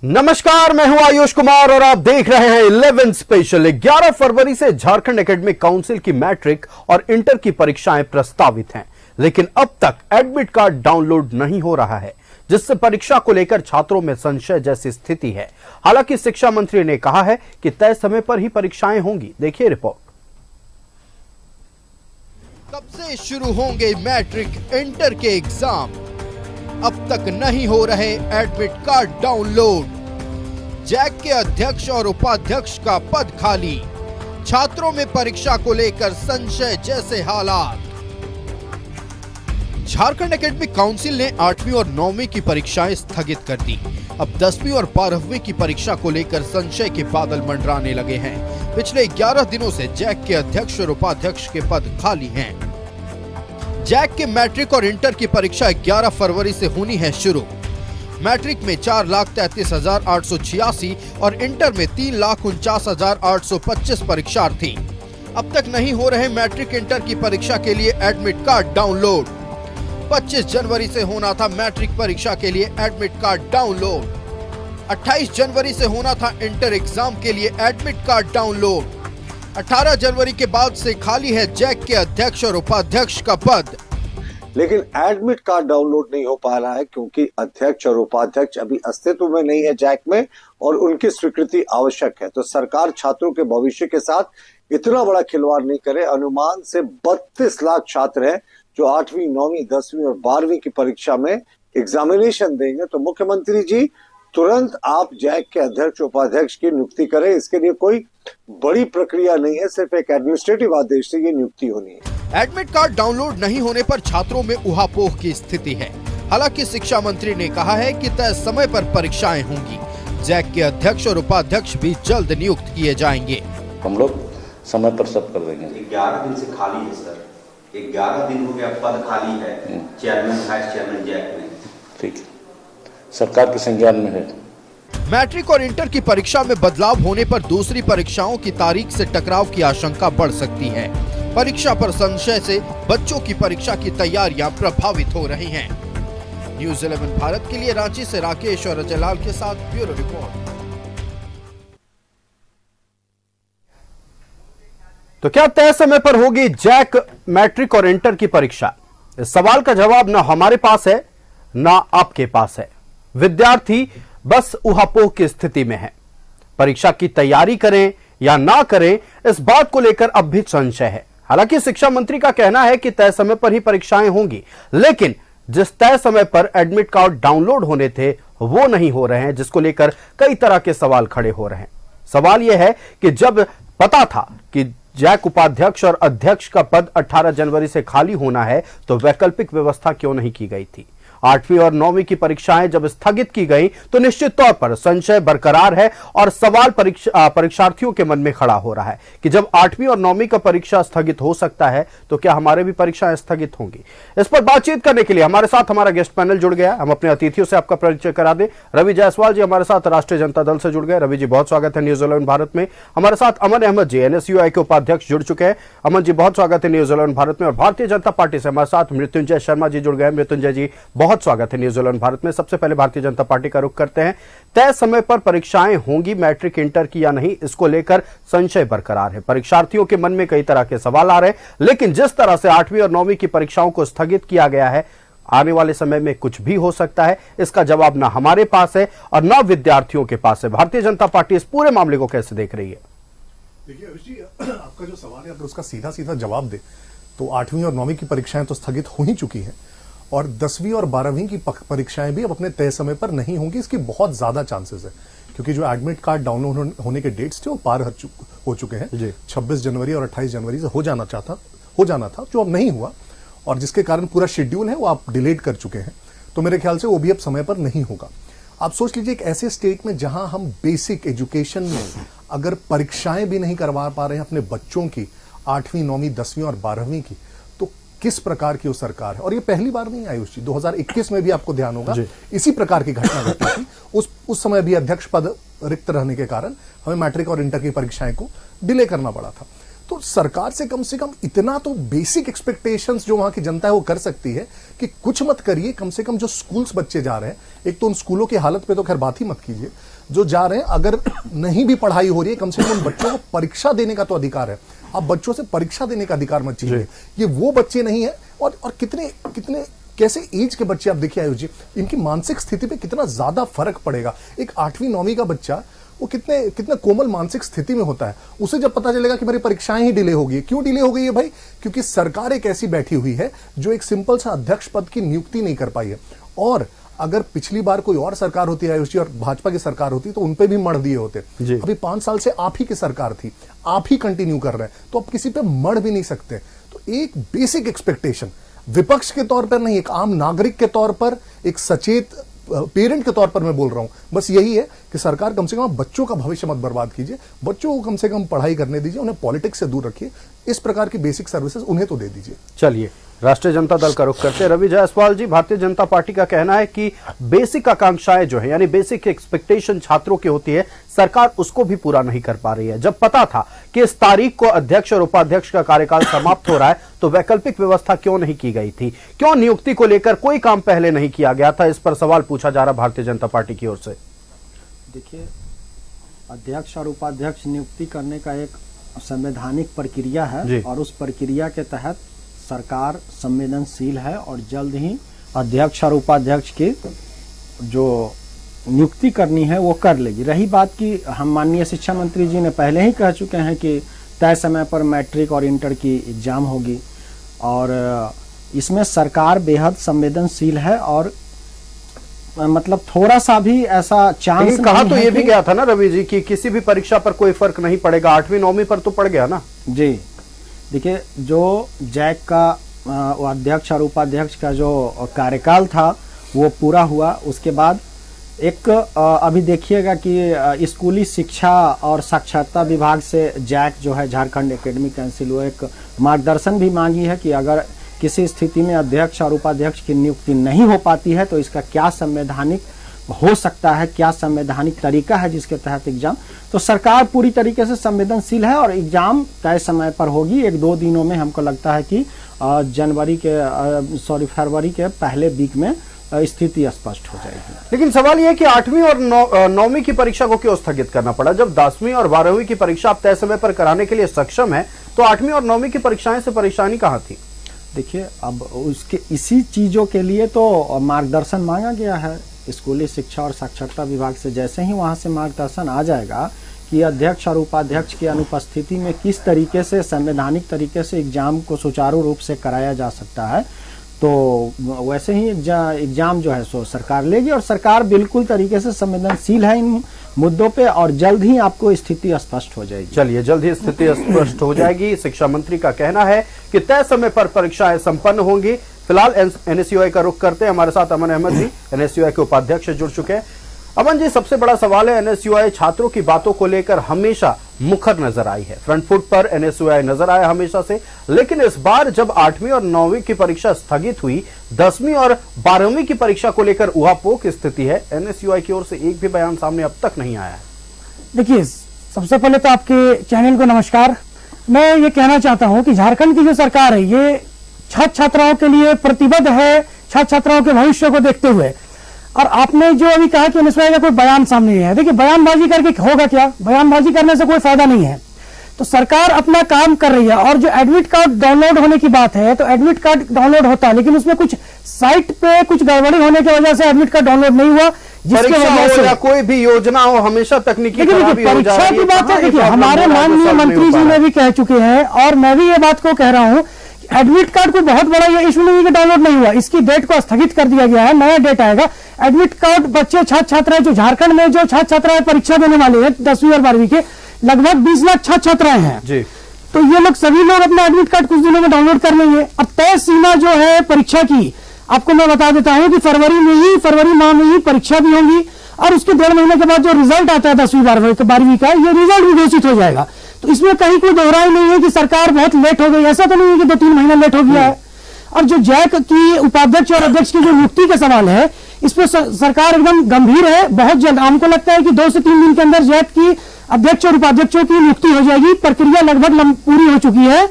नमस्कार, मैं हूं आयुष कुमार और आप देख रहे हैं 11 स्पेशल। 11 फरवरी से झारखंड एकेडमिक काउंसिल की मैट्रिक और इंटर की परीक्षाएं प्रस्तावित हैं, लेकिन अब तक एडमिट कार्ड डाउनलोड नहीं हो रहा है, जिससे परीक्षा को लेकर छात्रों में संशय जैसी स्थिति है। हालांकि शिक्षा मंत्री ने कहा है कि तय समय पर ही परीक्षाएं होंगी। देखिए रिपोर्ट। कब से शुरू होंगे मैट्रिक इंटर के एग्जाम? अब तक नहीं हो रहे एडमिट कार्ड डाउनलोड। जैक के अध्यक्ष और उपाध्यक्ष का पद खाली। छात्रों में परीक्षा को लेकर संशय जैसे हालात। झारखंड एकेडमिक काउंसिल ने 8वीं और 9वीं की परीक्षाएं स्थगित कर दी। अब 10वीं और 12वीं की परीक्षा को लेकर संशय के बादल मंडराने लगे हैं। पिछले 11 दिनों से जैक के अध्यक्ष और उपाध्यक्ष के पद खाली हैं। जैक के मैट्रिक और इंटर की परीक्षा 11 फरवरी से होनी है शुरू। मैट्रिक में 4,33,886 और इंटर में 3,49,825 परीक्षार्थी। अब तक नहीं हो रहे मैट्रिक इंटर की परीक्षा के लिए एडमिट कार्ड डाउनलोड। 25 जनवरी से होना था मैट्रिक परीक्षा के लिए एडमिट कार्ड डाउनलोड। 28 जनवरी से होना था इंटर एग्जाम के लिए एडमिट कार्ड डाउनलोड। 18 जनवरी के बाद से खाली है जैक के अध्यक्ष और उपाध्यक्ष का पद। लेकिन एडमिट कार्ड डाउनलोड नहीं हो पा रहा है क्योंकि अध्यक्ष और उपाध्यक्ष अभी अस्तित्व में नहीं है जैक में और उनकी स्वीकृति आवश्यक है। तो सरकार छात्रों के भविष्य के साथ इतना बड़ा खिलवाड़ नहीं करे। अनुमान से 32 लाख छात्र हैं जो 8वीं, 9वीं, 10वीं और 12वीं की परीक्षा में एग्जामिनेशन देंगे। तो मुख्यमंत्री जी तुरंत आप जैक के अध्यक्ष उपाध्यक्ष की नियुक्ति करें। इसके लिए कोई बड़ी प्रक्रिया नहीं है, सिर्फ एक एडमिनिस्ट्रेटिव आदेश से ये नियुक्ति होनी है। एडमिट कार्ड डाउनलोड नहीं होने पर छात्रों में उहापोह की स्थिति है। हालांकि शिक्षा मंत्री ने कहा है कि तय समय पर परीक्षाएं होंगी। जैक के अध्यक्ष और उपाध्यक्ष भी जल्द नियुक्त किए जाएंगे। हम लोग समय पर सब कर देंगे। 11 दिन से खाली है सर, 11 दिन हो गया पद खाली है चेयरमैन वाइस चेयरमैन जैक में। ठीक है, सरकार के संज्ञान में है। मैट्रिक और इंटर की परीक्षा में बदलाव होने पर दूसरी परीक्षाओं की तारीख से टकराव की आशंका बढ़ सकती है। परीक्षा पर संशय से बच्चों की परीक्षा की तैयारियां प्रभावित हो रही हैं। न्यूज़ 11 भारत के लिए रांची से राकेश और अजय लाल के साथ ब्यूरो रिपोर्ट। तो क्या तय समय पर होगी जैक मैट्रिक और इंटर की परीक्षा? इस सवाल का जवाब ना हमारे पास है ना आपके पास है। विद्यार्थी बस उहापोह की स्थिति में है। परीक्षा की तैयारी करें या ना करें, इस बात को लेकर अब भी संशय है। हालांकि शिक्षा मंत्री का कहना है कि तय समय पर ही परीक्षाएं होंगी, लेकिन जिस तय समय पर एडमिट कार्ड डाउनलोड होने थे वो नहीं हो रहे हैं, जिसको लेकर कई तरह के सवाल खड़े हो रहे हैं। सवाल यह है कि जब पता था कि जैक उपाध्यक्ष और अध्यक्ष का पद 18 जनवरी से खाली होना है, तो वैकल्पिक व्यवस्था क्यों नहीं की गई थी? 8वीं और 9वीं की परीक्षाएं जब स्थगित की गई तो निश्चित तौर पर संशय बरकरार है और सवाल परीक्षार्थियों के मन में खड़ा हो रहा है कि जब 8वीं और 9वीं का परीक्षा स्थगित हो सकता है तो क्या हमारे भी परीक्षाएं स्थगित होंगी? इस पर बातचीत करने के लिए हमारे साथ हमारा गेस्ट पैनल जुड़ गया। हम अपने अतिथियों से आपका परिचय करा दें। रवि जायसवाल जी हमारे साथ राष्ट्रीय जनता दल से जुड़ गए। रवि जी बहुत स्वागत है न्यूज़ 11 भारत में। हमारे साथ अमन अहमद जी NSUI के उपाध्यक्ष जुड़ चुके हैं। अमन जी बहुत स्वागत है न्यूज़ 11 भारत में। और भारतीय जनता पार्टी से हमारे साथ मृत्युंजय शर्मा जी जुड़ गए। मृत्युंजय जी बहुत स्वागत है न्यूज़ 11 भारत में। सबसे पहले भारतीय जनता पार्टी का रुख करते हैं। तय समय पर परीक्षाएं होंगी मैट्रिक इंटर की या नहीं, इसको लेकर संशय बरकरार है। परीक्षार्थियों के मन में कई तरह के सवाल आ रहे हैं, लेकिन जिस तरह से 8वीं और 9वीं की परीक्षाओं को स्थगित किया गया है, आने वाले समय में कुछ भी हो सकता है। इसका जवाब ना हमारे पास है और ना विद्यार्थियों के पास है। भारतीय जनता पार्टी इस पूरे मामले को कैसे देख रही है? देखिए अभिष जी, आपका जो सवाल है अगर उसका सीधा सीधा जवाब दे तो 8वीं और 9वीं की परीक्षाएं तो स्थगित हो ही चुकी हैं और 10वीं और 12वीं की परीक्षाएं भी अब अपने तय समय पर नहीं होंगी। इसकी बहुत ज्यादा चांसेस है क्योंकि जो एडमिट कार्ड डाउनलोड होने के डेट्स थे वो पार हो चुके हैं। 26 जनवरी और 28 जनवरी से हो जाना था, जो अब नहीं हुआ और जिसके कारण पूरा शेड्यूल है वो आप डिलेट कर चुके हैं। तो मेरे ख्याल से वो भी अब समय पर नहीं होगा। आप सोच लीजिए एक ऐसे स्टेट में जहां हम बेसिक एजुकेशन में अगर परीक्षाएं भी नहीं करवा पा रहे हैं अपने बच्चों की 8वीं, 9वीं, 10वीं और 12वीं की, तो किस प्रकार की वो सरकार है। और ये पहली बार नहीं आयुष जी, 2021 में भी आपको ध्यान होगा इसी प्रकार की घटना घटी थी। उस समय भी अध्यक्ष पद रिक्त रहने के कारण हमें मैट्रिक और इंटर की परीक्षाएं को डिले करना पड़ा था। तो सरकार से कम इतना तो बेसिक एक्सपेक्टेशंस जो वहां की जनता है वो कर सकती है कि कुछ मत करिए, कम से कम जो स्कूल्स बच्चे जा रहे हैं, एक तो उन स्कूलों की हालत पे तो खैर बात ही मत कीजिए, जो जा रहे हैं अगर नहीं भी पढ़ाई हो रही है कम से कम उन बच्चों को परीक्षा देने का तो अधिकार है। आप बच्चों से परीक्षा देने का अधिकार मत छीनिए। ये वो बच्चे नहीं है और कितने कैसे एज के बच्चे आप देखिए आयुष जी, इनकी मानसिक स्थिति पे कितना ज्यादा फर्क पड़ेगा। एक 8वीं 9वीं का बच्चा वो कितने कोमल मानसिक स्थिति में होता है, उसे जब पता चलेगा कि मेरी परीक्षाएं ही डिले होगी। क्यों डिले हो गई है भाई? क्योंकि सरकार एक ऐसी बैठी हुई है जो एक सिंपल सा अध्यक्ष पद की नियुक्ति नहीं कर पाई है। और अगर पिछली बार कोई और सरकार होती है आयुष जी और भाजपा की सरकार होती तो उनपे भी मर दिए होते। अभी 5 साल से आप ही की सरकार थी, आप ही कंटिन्यू कर रहे हैं, तो आप किसी पे मर भी नहीं सकते। तो एक बेसिक एक्सपेक्टेशन विपक्ष के तौर पर नहीं, एक आम नागरिक के तौर पर, एक सचेत पेरेंट के तौर पर मैं बोल रहा हूं, बस यही है कि सरकार कम से कम बच्चों का भविष्य मत बर्बाद कीजिए, बच्चों को कम से कम पढ़ाई करने दीजिए, उन्हें पॉलिटिक्स से दूर रखिए, इस प्रकार की बेसिक सर्विसेज उन्हें तो दे दीजिए। चलिए राष्ट्रीय जनता दल का रुख करते हैं। रवि जायसवाल जी, भारतीय जनता पार्टी का कहना है कि बेसिक आकांक्षाएं जो है यानी बेसिक एक्सपेक्टेशन छात्रों की होती है, सरकार उसको भी पूरा नहीं कर पा रही है। जब पता था कि इस तारीख को अध्यक्ष और उपाध्यक्ष का कार्यकाल समाप्त हो रहा है तो वैकल्पिक व्यवस्था क्यों नहीं की गई थी? क्यों नियुक्ति को लेकर कोई काम पहले नहीं किया गया था? इस पर सवाल पूछा जा रहा भारतीय जनता पार्टी की ओर से। देखिए, अध्यक्ष और उपाध्यक्ष नियुक्ति करने का एक संवैधानिक प्रक्रिया है और उस प्रक्रिया के तहत सरकार संवेदनशील है और जल्द ही अध्यक्ष और उपाध्यक्ष की जो नियुक्ति करनी है वो कर लेगी। रही बात की, हम माननीय शिक्षा मंत्री जी ने पहले ही कह चुके हैं कि तय समय पर मैट्रिक और इंटर की एग्जाम होगी और इसमें सरकार बेहद संवेदनशील है और मतलब थोड़ा सा भी ऐसा चांस कहा तो ये भी गया था ना रवि जी कि किसी भी परीक्षा पर कोई फर्क नहीं पड़ेगा, 8वीं 9वीं पर तो पड़ गया ना जी। देखिए, जो जैक का अध्यक्ष और उपाध्यक्ष का जो कार्यकाल था वो पूरा हुआ, उसके बाद एक अभी देखिएगा कि स्कूली शिक्षा और साक्षरता विभाग से जैक जो है झारखंड एकेडमिक काउंसिल वो एक मार्गदर्शन भी मांगी है कि अगर किसी स्थिति में अध्यक्ष और उपाध्यक्ष की नियुक्ति नहीं हो पाती है तो इसका क्या संवैधानिक हो सकता है, क्या संवैधानिक तरीका है जिसके तहत एग्जाम। तो सरकार पूरी तरीके से संवेदनशील है और एग्जाम तय समय पर होगी। 1-2 दिनों में हमको लगता है कि फरवरी के पहले वीक में स्थिति स्पष्ट हो जाएगी। लेकिन सवाल यह है कि 8वीं और 9वीं की परीक्षा को क्यों स्थगित करना पड़ा? जब 10वीं और 12वीं की परीक्षा आप तय समय पर कराने के लिए सक्षम है तो 8वीं और 9वीं की परीक्षाएं से परेशानी कहां थी? देखिए, अब उसके इसी चीजों के लिए तो मार्गदर्शन मांगा गया है स्कूली शिक्षा और साक्षरता विभाग से। जैसे ही वहां से मार्गदर्शन आ जाएगा कि अध्यक्ष और उपाध्यक्ष की अनुपस्थिति में किस तरीके से संवैधानिक तरीके से एग्जाम को सुचारू रूप से कराया जा सकता है, तो वैसे ही एग्जाम जो है सो सरकार लेगी और सरकार बिल्कुल तरीके से संवेदनशील है इन मुद्दों पे और जल्द ही आपको स्थिति स्पष्ट हो जाएगी। चलिए, जल्द ही स्थिति स्पष्ट हो जाएगी। शिक्षा मंत्री का कहना है कि तय समय पर परीक्षाएं संपन्न होंगी। फिलहाल एनएसयूआई का रुख करते हैं। हमारे साथ अमन अहमद जी, एनएसयूआई के उपाध्यक्ष, जुड़ चुके हैं। अमन जी, सबसे बड़ा सवाल है, एनएसयूआई छात्रों की बातों को लेकर हमेशा मुखर नजर आई है, फ्रंट फुट पर एनएसयूआई नजर आया हमेशा से, लेकिन इस बार जब 8वीं और 9वीं की परीक्षा स्थगित हुई, 10वीं और 12वीं की परीक्षा को लेकर उहापोह की स्थिति है। एनएसयूआई की ओर से एक भी बयान सामने अब तक नहीं आया है। देखिए, सबसे पहले तो आपके चैनल को नमस्कार। मैं ये कहना चाहता हूं कि झारखंड की जो सरकार है ये छात्र छात्राओं के लिए प्रतिबद्ध है, छात्र छात्राओं के भविष्य को देखते हुए। और आपने जो अभी कहा कि एनएसयूआई का कोई बयान सामने नहीं है, देखिए बयानबाजी करके होगा क्या? बयानबाजी करने से कोई फायदा नहीं है। तो सरकार अपना काम कर रही है और जो एडमिट कार्ड डाउनलोड होने की बात है तो एडमिट कार्ड डाउनलोड होता है, लेकिन उसमें कुछ साइट पे कुछ गड़बड़ी होने की वजह से एडमिट कार्ड डाउनलोड नहीं हुआ, जिसके वजह से या कोई भी योजना हो हमेशा तकनीकी परीक्षा की बात है। देखिए, हमारे माननीय मंत्री जी ने भी कह चुके हैं और मैं भी ये बात को कह रहा हूं, एडमिट कार्ड कोई बहुत बड़ा ये इशू नहीं है कि डाउनलोड नहीं हुआ, इसकी डेट को स्थगित कर दिया गया है, नया डेट आएगा। एडमिट कार्ड बच्चे छात्र छात्राएं जो झारखंड में जो छात्र छात्राएं परीक्षा देने वाले हैं 10वीं और 12वीं के लगभग 20 लाख छात्र छात्राएं हैं जी। तो ये लोग सभी लोग अपना एडमिट कार्ड कुछ दिनों में डाउनलोड कर लेंगे। अब तय सीमा जो है परीक्षा की, आपको मैं बता देता हूं कि फरवरी माह में ही परीक्षा भी होंगी और उसके 1.5 महीने के बाद जो रिजल्ट आता है 10वीं 12वीं का, ये रिजल्ट भी घोषित हो जाएगा। तो इसमें कहीं कोई दोहराई नहीं है कि सरकार बहुत लेट हो गई, ऐसा तो नहीं है कि 2-3 महीना लेट हो गया है। और जो जैक की उपाध्यक्ष और अध्यक्ष की जो नियुक्ति का सवाल है, इस पर सरकार एकदम गंभीर है। बहुत जल्द हमको लगता है कि 2 से 3 दिन के अंदर जैक की अध्यक्ष और उपाध्यक्षों की नियुक्ति हो जाएगी। प्रक्रिया लगभग पूरी हो चुकी है।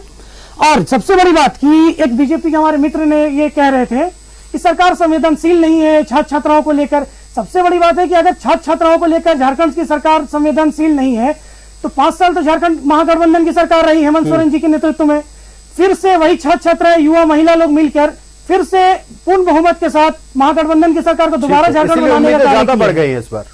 और सबसे बड़ी बात कि एक बीजेपी के हमारे मित्र ने ये कह रहे थे कि सरकार संवेदनशील नहीं है छात्र छात्राओं को लेकर। सबसे बड़ी बात है कि अगर छात्र छात्राओं को लेकर झारखंड की सरकार संवेदनशील नहीं है तो 5 साल तो झारखंड महागठबंधन की सरकार रही हेमंत सोरेन जी के नेतृत्व में। फिर से वही छात्र छात्राएं, युवा, महिला लोग मिलकर फिर से पूर्ण बहुमत के साथ महागठबंधन की सरकार को दोबारा झारखंड बनाने का ज्यादा बढ़ गई है इस बार।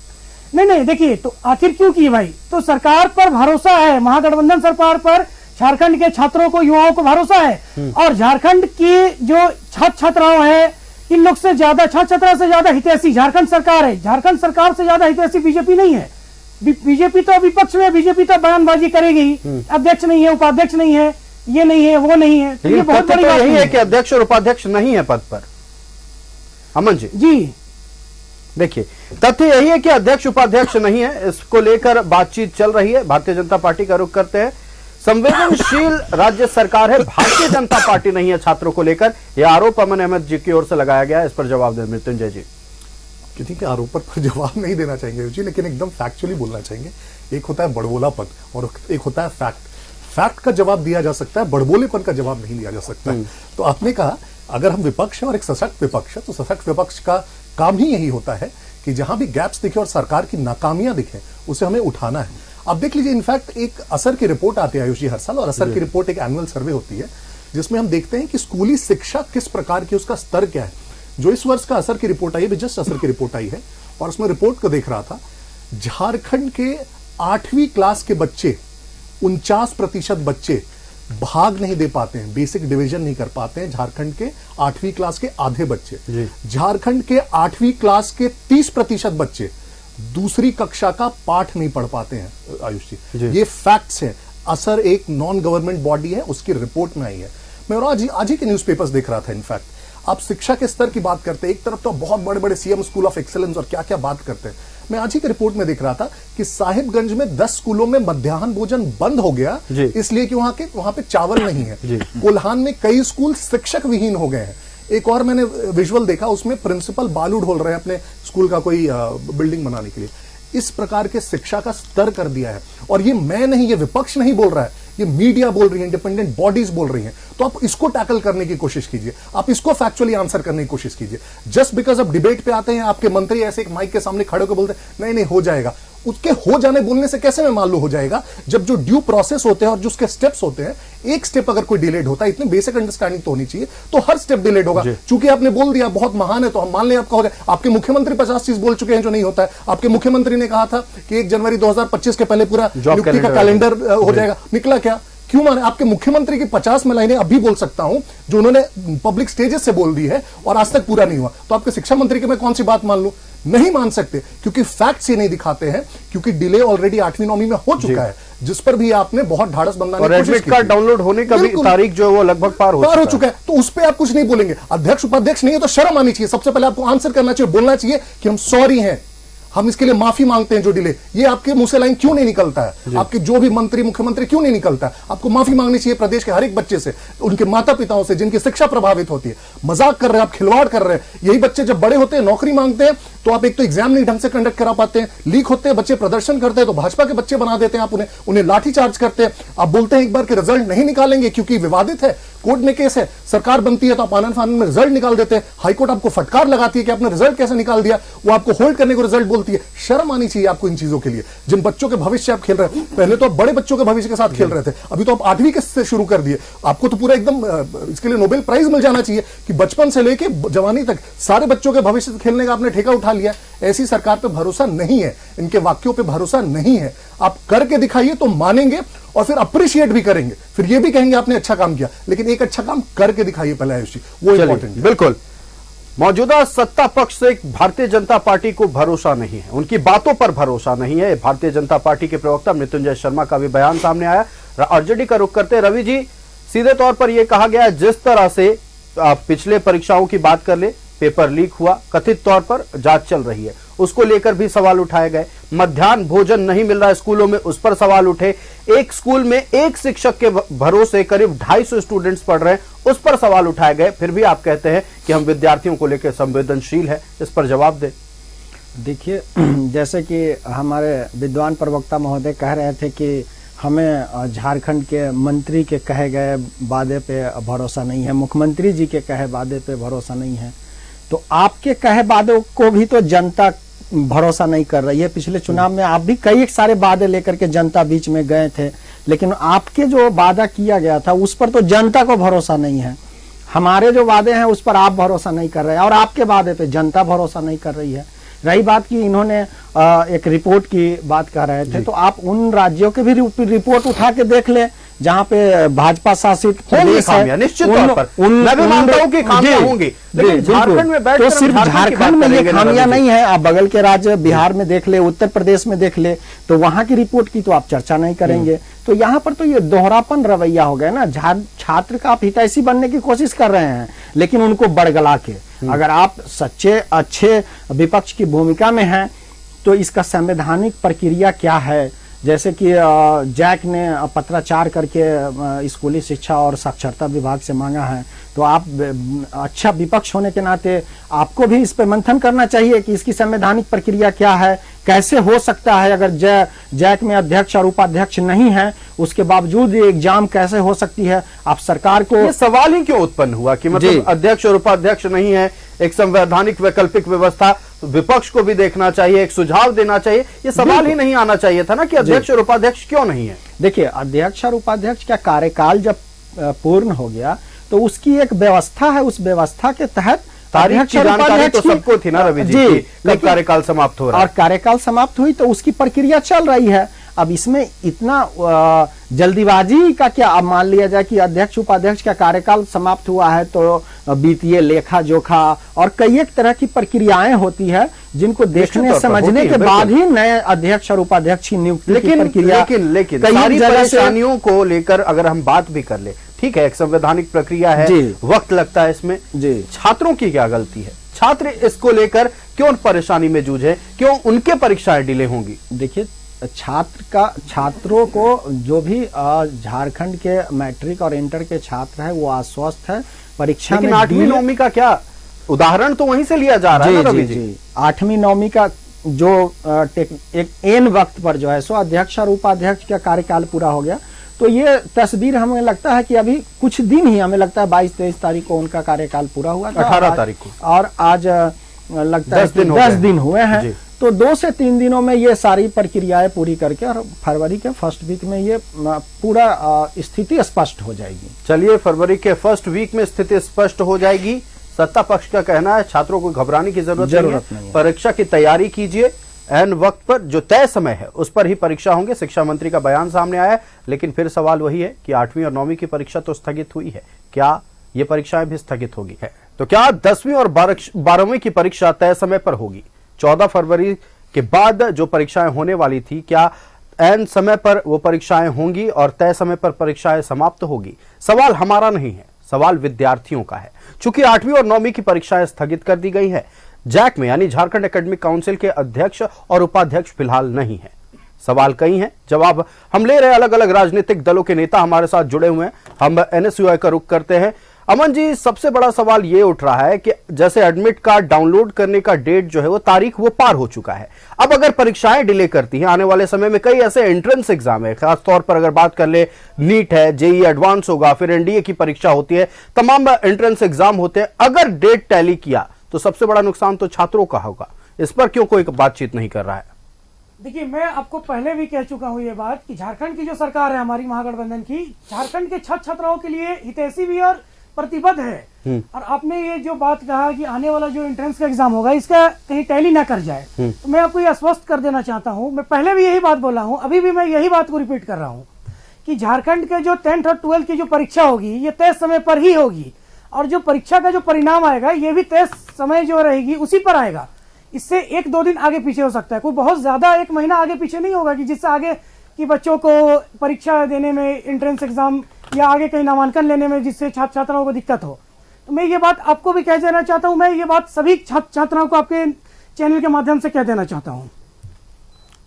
नहीं देखिए, तो आखिर क्यों की भाई? तो सरकार पर भरोसा है, महागठबंधन सरकार पर झारखंड के छात्रों को, युवाओं को भरोसा है। और झारखंड की जो छात्र छात्राओं है, इन लोग से ज्यादा, छात्र छात्रा से ज्यादा हितैषी झारखंड सरकार है। झारखंड सरकार से ज्यादा हितैषी बीजेपी नहीं है। बीजेपी तो विपक्ष में, बीजेपी तो बयानबाजी करेगी, अध्यक्ष नहीं है, उपाध्यक्ष नहीं है, ये नहीं है, वो नहीं है। तो ये बहुत बड़ी बात यही है कि अध्यक्ष और उपाध्यक्ष नहीं है पद पर। अमन जी देखिए, तथ्य यही है कि अध्यक्ष उपाध्यक्ष नहीं है। इसको लेकर बातचीत चल रही है। भारतीय जनता पार्टी का रुख करते हैं। संवेदनशील राज्य सरकार है, भारतीय जनता पार्टी नहीं है छात्रों को लेकर। यह आरोप अमन अहमद जी की ओर से लगाया गया है। इस पर जवाब दें मृत्युंजय जी। किसी के आरोप पर जवाब नहीं देना चाहेंगे जी, लेकिन एकदम फैक्चुअली बोलना चाहेंगे। एक होता है बड़बोलापन और एक होता है फैक्ट। फैक्ट का जवाब दिया जा सकता है, बड़बोलेपन का जवाब नहीं दिया जा सकता है। तो आपने कहा अगर हम विपक्ष है और एक सशक्त विपक्ष है, तो सशक्त विपक्ष का काम ही यही होता है कि जहां भी गैप्स दिखे और सरकार की नाकामियां दिखे उसे हमें उठाना है। अब देख लीजिए, इनफैक्ट एक असर की रिपोर्ट आती है आयुष जी हर साल, और असर की रिपोर्ट एक एनुअल सर्वे होती है जिसमें हम देखते हैं कि स्कूली शिक्षा किस प्रकार की, उसका स्तर क्या है। जो इस वर्ष का असर की रिपोर्ट आई है, जस्ट असर की रिपोर्ट आई है, और उसमें रिपोर्ट को देख रहा था, झारखंड के 8वीं क्लास के बच्चे 49% बच्चे भाग नहीं दे पाते हैं, बेसिक डिवीजन नहीं कर पाते हैं। झारखंड के 8वीं क्लास के आधे बच्चे, झारखंड के 8वीं क्लास के 30% बच्चे दूसरी कक्षा का पाठ नहीं पढ़ पाते हैं आयुष जी। ये फैक्ट्स हैं। असर एक नॉन गवर्नमेंट बॉडी है, उसकी रिपोर्ट में आई है। मैं और आज ही के न्यूज़पेपर्स देख रहा था। इनफैक्ट आप शिक्षा के स्तर की बात करते हैं, एक तरफ तो बहुत बड़े बड़े सीएम स्कूल ऑफ एक्सेलेंस और क्या क्या बात करते हैं। मैं आज ही की रिपोर्ट में देख रहा था कि साहिबगंज में 10 स्कूलों में मध्याह्न भोजन बंद हो गया, इसलिए कि वहां पे चावल नहीं है। कोल्हान में कई स्कूल शिक्षक विहीन हो गए हैं। एक और मैंने विजुअल देखा, उसमें प्रिंसिपल बालू ढोल रहे हैं अपने स्कूल का कोई बिल्डिंग बनाने के लिए। इस प्रकार के शिक्षा का स्तर कर दिया है। और ये मैं नहीं, ये विपक्ष नहीं बोल रहा है, ये मीडिया बोल रही है, इंडिपेंडेंट बॉडीज बोल रही हैं। तो आप इसको टैकल करने की कोशिश कीजिए, आप इसको फैक्चुअली आंसर करने की कोशिश कीजिए। जस्ट बिकॉज अब डिबेट पे आते हैं आपके मंत्री ऐसे एक माइक के सामने खड़े होकर बोलते हैं नहीं हो जाएगा। उसके हो जाने बोलने से कैसे मैं मालूम हो जाएगा, जब जो ड्यू प्रोसेस होते हैं और जो उसके स्टेप्स होते हैं, एक स्टेप अगर कोई डिलेड होता है, इतनी बेसिक अंडरस्टैंडिंग तो होनी चाहिए, तो हर स्टेप डिलेड होगा। चूंकि आपने बोल दिया बहुत महान है तो हम मान लें आपका हो जाए। आपके मुख्यमंत्री 50 चीज बोल चुके हैं जो नहीं होता है। आपके मुख्यमंत्री ने कहा था कि 1 जनवरी 2025 के पहले पूरा नियुक्ति का कैलेंडर हो जाएगा, निकला क्या? क्यों माने? आपके मुख्यमंत्री की 50 मैं लाइनें अभी बोल सकता हूं जो उन्होंने पब्लिक स्टेजेस से बोल दी है और आज तक पूरा नहीं हुआ। तो आपके शिक्षा मंत्री की मैं कौन सी बात मान लूं? नहीं मान सकते, क्योंकि फैक्ट्स ये नहीं दिखाते हैं, क्योंकि डिले ऑलरेडी 8वीं 9वीं में हो चुका है, जिस पर भी आपने बहुत ढाढ़स बंधाने की कोशिश की। कार्ड डाउनलोड होने का भी तारीख जो है वो लगभग पार हो चुका है। तो उस पर आप कुछ नहीं बोलेंगे। अध्यक्ष उपाध्यक्ष नहीं है तो शर्म आनी चाहिए। सबसे पहले आपको आंसर करना चाहिए, बोलना चाहिए कि हम सॉरी हैं, हम इसके लिए माफी मांगते हैं जो डिले। ये आपके मुंह से लाइन क्यों नहीं निकलता है? आपके जो भी मंत्री मुख्यमंत्री क्यों नहीं निकलता है? आपको माफी मांगनी चाहिए प्रदेश के हर एक बच्चे से, उनके माता पिताओं से जिनकी शिक्षा प्रभावित होती है। मजाक कर रहे हैं आप, खिलवाड़ कर रहे हैं। यही बच्चे जब बड़े होते हैं, नौकरी मांगते हैं, तो आप एक तो एग्जाम नहीं ढंग से कंडक्ट करा पाते हैं, लीक होते हैं, बच्चे प्रदर्शन करते हैं तो भाजपा के बच्चे बना देते हैं आप उन्हें लाठी चार्ज करते हैं। आप बोलते हैं एक बार के रिजल्ट नहीं निकालेंगे क्योंकि विवादित है, कोर्ट में केस है, सरकार बनती है तो आप आनंद फानंद में रिजल्ट निकाल देते हैं। हाईकोर्ट आपको फटकार लगाती है कि आपने रिजल्ट कैसे निकाल दिया, वो आपको होल्ड करने को रिजल्ट बोलती है। शर्म आनी चाहिए आपको इन चीजों के लिए। जिन बच्चों के भविष्य आप खेल रहे हैं, पहले तो आप बड़े बच्चों के भविष्य के साथ खेल रहे थे, अभी तो आप 8वीं के से शुरू कर दिए। आपको तो पूरा एकदम इसके लिए नोबेल प्राइज मिल जाना चाहिए कि बचपन से लेकर जवानी तक सारे बच्चों के भविष्य से खेलने का आपने ठेका उठा लिया। ऐसी सरकार पे भरोसा नहीं है, इनके वाक्यों पे भरोसा नहीं है। आप करके दिखाइए तो मानेंगे और फिर अप्रिशिएट भी करेंगे, फिर ये भी कहेंगे आपने अच्छा काम किया, लेकिन एक अच्छा काम करके दिखाइए पहले आयुष जी, वो इंपॉर्टेंट। बिल्कुल। मौजूदा सत्ता पक्ष से भारतीय जनता पार्टी को भरोसा नहीं है, उनकी बातों पर भरोसा नहीं है। भारतीय जनता पार्टी के प्रवक्ता मृत्युंजय शर्मा का भी बयान सामने आया। आरजेडी का रुख करते रवि जी, सीधे तौर पर यह कहा गया जिस तरह से पिछले परीक्षाओं की बात कर ले, पेपर लीक हुआ, कथित तौर पर जांच चल रही है उसको लेकर भी सवाल उठाए गए। मध्याह्न भोजन नहीं मिल रहा स्कूलों में, उस पर सवाल उठे। एक स्कूल में एक शिक्षक के भरोसे करीब 250 स्टूडेंट्स पढ़ रहे हैं, उस पर सवाल उठाए गए। फिर भी आप कहते हैं कि हम विद्यार्थियों को लेकर संवेदनशील है, इस पर जवाब दें। देखिए, जैसे कि हमारे विद्वान प्रवक्ता महोदय कह रहे थे कि हमें झारखंड के मंत्री के कहे गए वादे पे भरोसा नहीं है, मुख्यमंत्री जी के कहे वादे पे भरोसा नहीं है, तो आपके कहे वादों को भी तो जनता भरोसा नहीं कर रही है। पिछले चुनाव में आप भी कई सारे वादे लेकर के जनता बीच में गए थे, लेकिन आपके जो वादा किया गया था उस पर तो जनता को भरोसा नहीं है। हमारे जो वादे हैं उस पर आप भरोसा नहीं कर रहे हैं और आपके वादे पे जनता भरोसा नहीं कर रही है। रही बात की इन्होंने एक रिपोर्ट की बात कर रहे थे, तो आप उन राज्यों के भी रिपोर्ट उठा के देख ले जहां पे भाजपा शासित प्रदेश है, निश्चित तौर पर मैं भी मानता हूं कि खामियां होंगी, लेकिन झारखंड में बैठकर तो सिर्फ झारखंड में ये खामियां नहीं है, आप बगल के राज्य बिहार में देख ले, उत्तर प्रदेश में देख ले, तो वहां की रिपोर्ट की तो आप चर्चा नहीं करेंगे। तो यहाँ पर तो ये दोहरापन रवैया हो गया ना। छात्र का आप हितैषी बनने की कोशिश कर रहे हैं, लेकिन उनको बड़गला के। अगर आप सच्चे अच्छे विपक्ष की भूमिका में हैं तो इसका संवैधानिक प्रक्रिया क्या है, जैसे कि जैक ने पत्राचार करके स्कूली शिक्षा और साक्षरता विभाग से मांगा है, तो आप अच्छा विपक्ष होने के नाते आपको भी इस पे मंथन करना चाहिए कि इसकी संवैधानिक प्रक्रिया क्या है, कैसे हो सकता है। अगर जैक में अध्यक्ष और उपाध्यक्ष नहीं है उसके बावजूद ये एग्जाम कैसे हो सकती है। आप सरकार को ये सवाल ही क्यों उत्पन्न हुआ कि मतलब अध्यक्ष और उपाध्यक्ष नहीं है, एक संवैधानिक वैकल्पिक व्यवस्था, तो विपक्ष को भी देखना चाहिए, एक सुझाव देना चाहिए। ये सवाल ही नहीं आना चाहिए था ना कि अध्यक्ष और उपाध्यक्ष क्यों नहीं है। देखिए, अध्यक्ष और उपाध्यक्ष का कार्यकाल जब पूर्ण हो गया तो उसकी एक व्यवस्था है, उस व्यवस्था के तहत तारीख और जानकारी तो सबको थी ना रवि जी, कब कार्यकाल समाप्त हो रहा है, और कार्यकाल समाप्त हुई तो उसकी प्रक्रिया चल रही है। अब इसमें इतना जल्दीबाजी का क्या, अब मान लिया जाए कि अध्यक्ष उपाध्यक्ष का कार्यकाल समाप्त हुआ है तो वित्तीय लेखा जोखा और कई एक तरह की प्रक्रियाएं होती है जिनको देखने समझने के बाद ही नए अध्यक्ष और उपाध्यक्ष की नियुक्ति की प्रक्रिया। लेकिन सारी परेशानियों को लेकर अगर हम बात भी कर ले, ठीक है, एक संवैधानिक प्रक्रिया है, वक्त लगता है इसमें। छात्रों की क्या गलती है? छात्र इसको लेकर क्यों परेशानी में जूझे, क्यों उनके परीक्षाएं डिले होंगी? देखिए, छात्रों को जो भी झारखंड के मैट्रिक और इंटर के छात्र है वो आश्वस्त है परीक्षा में। 8वीं 9वीं का क्या उदाहरण तो वहीं से लिया जा रहा है ना रवि जी। 8वीं 9वीं का जो एक एन वक्त पर जो है सो अध्यक्ष और उपाध्यक्ष का कार्यकाल पूरा हो गया, तो ये तस्वीर हमें लगता है कि अभी कुछ दिन ही, हमें लगता है 22-23 तारीख को उनका कार्यकाल पूरा हुआ था, 18 तारीख को, और आज लगता है 10 दिन हुए हैं। तो 2 से 3 दिनों में ये सारी प्रक्रियाएं पूरी करके और फरवरी के फर्स्ट वीक में ये पूरा स्थिति स्पष्ट हो जाएगी। चलिए, फरवरी के फर्स्ट वीक में स्थिति स्पष्ट हो जाएगी। सत्ता पक्ष का कहना है छात्रों को घबराने की जरूरत नहीं है। परीक्षा की तैयारी कीजिए, एन वक्त पर जो तय समय है उस पर ही परीक्षा होंगे। शिक्षा मंत्री का बयान सामने आया, लेकिन फिर सवाल वही है कि 8वीं और 9वीं की परीक्षा तो स्थगित हुई है, क्या ये परीक्षाएं भी स्थगित होगी? तो क्या 10वीं और 12वीं की परीक्षा तय समय पर होगी? 14 फरवरी के बाद जो परीक्षाएं होने वाली थी, क्या एन समय पर वो परीक्षाएं होंगी और तय समय पर परीक्षाएं समाप्त होगी? सवाल हमारा नहीं है, सवाल विद्यार्थियों का है। चूंकि 8वीं और 9वीं की परीक्षाएं स्थगित कर दी गई है, जैक में यानी झारखंड एकेडमिक काउंसिल के अध्यक्ष और उपाध्यक्ष फिलहाल नहीं है। सवाल कई हैं, जवाब हम ले रहे। अलग अलग राजनीतिक दलों के नेता हमारे साथ जुड़े हुए हैं, हम एनएसयूआई का रुख करते हैं। अमन जी, सबसे बड़ा सवाल ये उठ रहा है कि जैसे एडमिट कार्ड डाउनलोड करने का डेट जो है वो तारीख वो पार हो चुका है। अब अगर परीक्षाएं डिले करती हैं, आने वाले समय में कई ऐसे एंट्रेंस एग्जाम है, खासतौर पर अगर बात कर ले, नीट है, जेईई एडवांस होगा, फिर एनडीए की परीक्षा होती है, तमाम एंट्रेंस एग्जाम होते हैं। अगर डेट टैली किया तो सबसे बड़ा नुकसान तो छात्रों का होगा। इस पर क्यों कोई बातचीत नहीं कर रहा है? देखिए, मैं आपको पहले भी कह चुका हूं ये बात कि झारखंड की जो सरकार है हमारी महागठबंधन की, झारखंड के छात्र छात्राओं के लिए हितैषी भी और प्रतिबद्ध है। और आपने ये जो बात कहा कि आने वाला जो एंट्रेंस का एग्जाम होगा इसका कहीं टैली ना कर जाए, तो मैं आपको ये आश्वस्त कर देना चाहता हूं। मैं पहले भी यही बात बोला हूं, अभी भी मैं यही बात को रिपीट कर रहा हूं कि झारखंड के जो 10th और 12th की जो परीक्षा होगी ये तय समय पर ही होगी, और जो परीक्षा का जो परिणाम आएगा ये भी तय समय जो रहेगी उसी पर आएगा। इससे 1-2 दिन आगे पीछे हो सकता है, कोई बहुत ज्यादा 1 महीना आगे पीछे नहीं होगा कि जिससे आगे कि बच्चों को परीक्षा देने में, एंट्रेंस एग्जाम या आगे कहीं नामांकन लेने में जिससे छात्र छात्राओं को दिक्कत हो। तो मैं ये बात आपको भी कह देना चाहता हूँ, मैं ये बात सभी छात्र छात्राओं को आपके चैनल के माध्यम से कह देना चाहता हूं।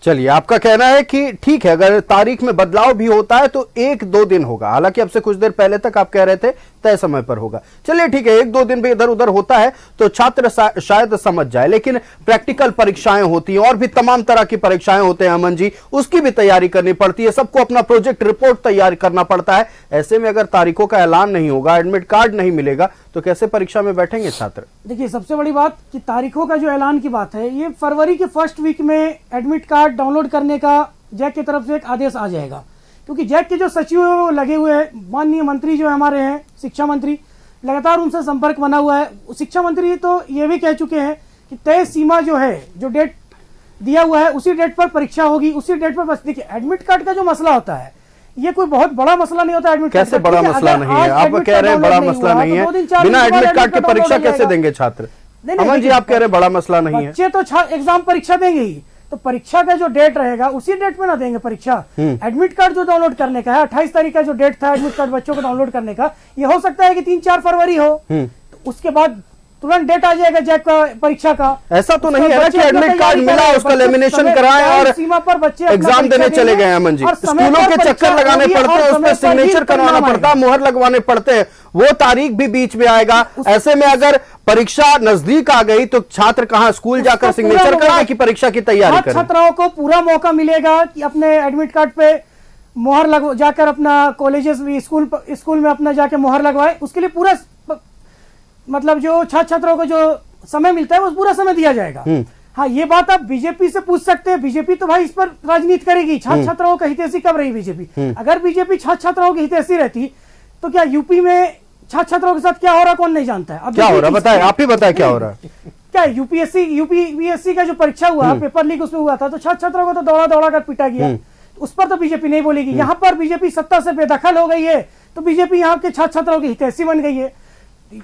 चलिए, आपका कहना है कि ठीक है, अगर तारीख में बदलाव भी होता है तो 1-2 दिन होगा। हालांकि अब से कुछ देर पहले तक आप कह रहे थे तय समय पर होगा। चलिए ठीक है, 1-2 दिन भी इधर उधर होता है तो छात्र शायद समझ जाए, लेकिन प्रैक्टिकल परीक्षाएं होती हैं और भी तमाम तरह की परीक्षाएं होते हैं अमन जी, उसकी भी तैयारी करनी पड़ती है, सबको अपना प्रोजेक्ट रिपोर्ट तैयार करना पड़ता है। ऐसे में अगर तारीखों का ऐलान नहीं होगा, एडमिट कार्ड नहीं मिलेगा, तो कैसे परीक्षा में बैठेंगे छात्र? देखिए, सबसे बड़ी बात कि तारीखों का जो ऐलान की बात है, ये फरवरी के फर्स्ट वीक में एडमिट कार्ड डाउनलोड करने का जैक की तरफ से एक आदेश आ जाएगा, क्योंकि जैक के जो सचिव है वो लगे हुए हैं। माननीय मंत्री जो हमारे हैं, शिक्षा मंत्री, लगातार उनसे संपर्क बना हुआ है। शिक्षा मंत्री तो ये भी कह चुके हैं कि तय सीमा जो है, जो डेट दिया हुआ है, उसी डेट पर परीक्षा होगी, उसी डेट पर। बस देखिए, एडमिट कार्ड का जो मसला होता है, ये कोई बहुत बड़ा मसला नहीं होता। एडमिट कैसे बड़ा मसला नहीं है? आप कह रहे हैं बड़ा मसला नहीं है, बिना एडमिट कार्ड के परीक्षा कैसे देंगे छात्र? अमन जी, आप कह रहे हैं बड़ा मसला नहीं है। बच्चे तो एग्जाम परीक्षा देंगे ही, तो परीक्षा का जो डेट रहेगा उसी डेट में ना देंगे परीक्षा। एडमिट कार्ड जो डाउनलोड करने का है, 28 तारीख का जो डेट था एडमिट कार्ड बच्चों को डाउनलोड करने का, ये हो सकता है कि 3-4 फरवरी हो, तो उसके बाद तुरंत डेट आ जाएगा जैक का परीक्षा का। ऐसा तो नहीं है ना कि एडमिट कार्ड मिला, उसका लेमिनेशन कराएं और सीमा पर बच्चे एग्जाम देने चले गए। अमन जी, स्कूलों के चक्कर लगाने पड़ते हैं, उसमें सिग्नेचर करवाना पड़ता है, मुहर लगवाने पड़ते हैं, वो तारीख भी बीच में आएगा। ऐसे में अगर परीक्षा नजदीक आ गई तो छात्र कहां स्कूल जाकर सिग्नेचर कराए कि परीक्षा की तैयारी करें? छात्राओं को पूरा मौका मिलेगा कि अपने एडमिट कार्ड पे मुहर जाकर अपना कॉलेजेस स्कूल में अपना जाके मुहर लगवाए। उसके लिए पूरा मतलब जो छात्रों को जो समय मिलता है वो पूरा समय दिया जाएगा। हाँ, ये बात आप बीजेपी से पूछ सकते हैं। बीजेपी तो भाई इस पर राजनीति करेगी। छात्रों का हितैषी कब रही बीजेपी? अगर बीजेपी छात्रों की हितैषी रहती तो क्या यूपी में छात्रों के साथ क्या हो रहा कौन नहीं जानता है? अब क्या हो रहा बताए, आप ही बताए क्या हो रहा है? क्या यूपीएससी का जो परीक्षा हुआ, पेपर लीक उसमें हुआ था, तो छात्रों को तो दौड़ा कर पीटा गया, उस पर तो बीजेपी नहीं बोलेगी। यहाँ पर बीजेपी सत्ता से बेदखल हो गई है, तो बीजेपी यहाँ के छात्रों की हितैषी बन गई है।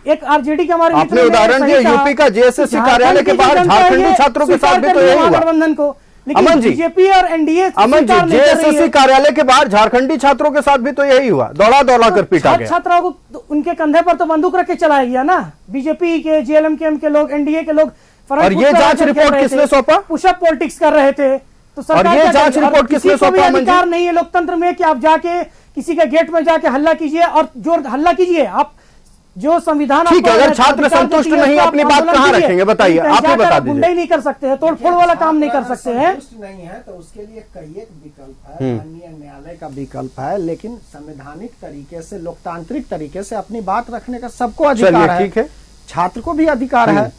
एक आरजेडी के हमारे आपने उदाहरण दिया यूपी का जेएसएससी कार्यालय के बाहर झारखंडी छात्रों के साथ भी तो यही हुआ गठबंधन को। अमन जी, बीजेपी और एनडीए अमन जी, जेएसएससी कार्यालय के बाहर झारखंडी छात्रों के साथ भी तो यही हुआ, दौड़ा कर पीटा गया। छात्रों को तो उनके कंधे पर तो बंदूक रख के चलाया गया ना, बीजेपी के, जेएलएम के लोग, एनडीए के लोग। और ये जांच रिपोर्ट किसने सौंपा? पुशअप पॉलिटिक्स कर रहे थे, तो सरकार ये जांच रिपोर्ट किसने सौंपा? अधिकार नहीं है लोकतंत्र में कि आप जाके किसी के गेट में जाके हल्ला कीजिए और जो हल्ला कीजिए। आप जो संविधान, ठीक है, अगर छात्र संतुष्ट नहीं, अपनी बात कहां रखेंगे बताइए, आप ही बता दीजिए। गुंडाई नहीं कर सकते हैं, तोड़फोड़ वाला काम नहीं कर सकते हैं। नहीं है तो उसके लिए कई एक विकल्प है, माननीय न्यायालय का विकल्प है, लेकिन संवैधानिक तरीके से, लोकतांत्रिक तरीके से अपनी बात रखने का सबको अधिकार है। ठीक है, छात्र को भी अधिकार है।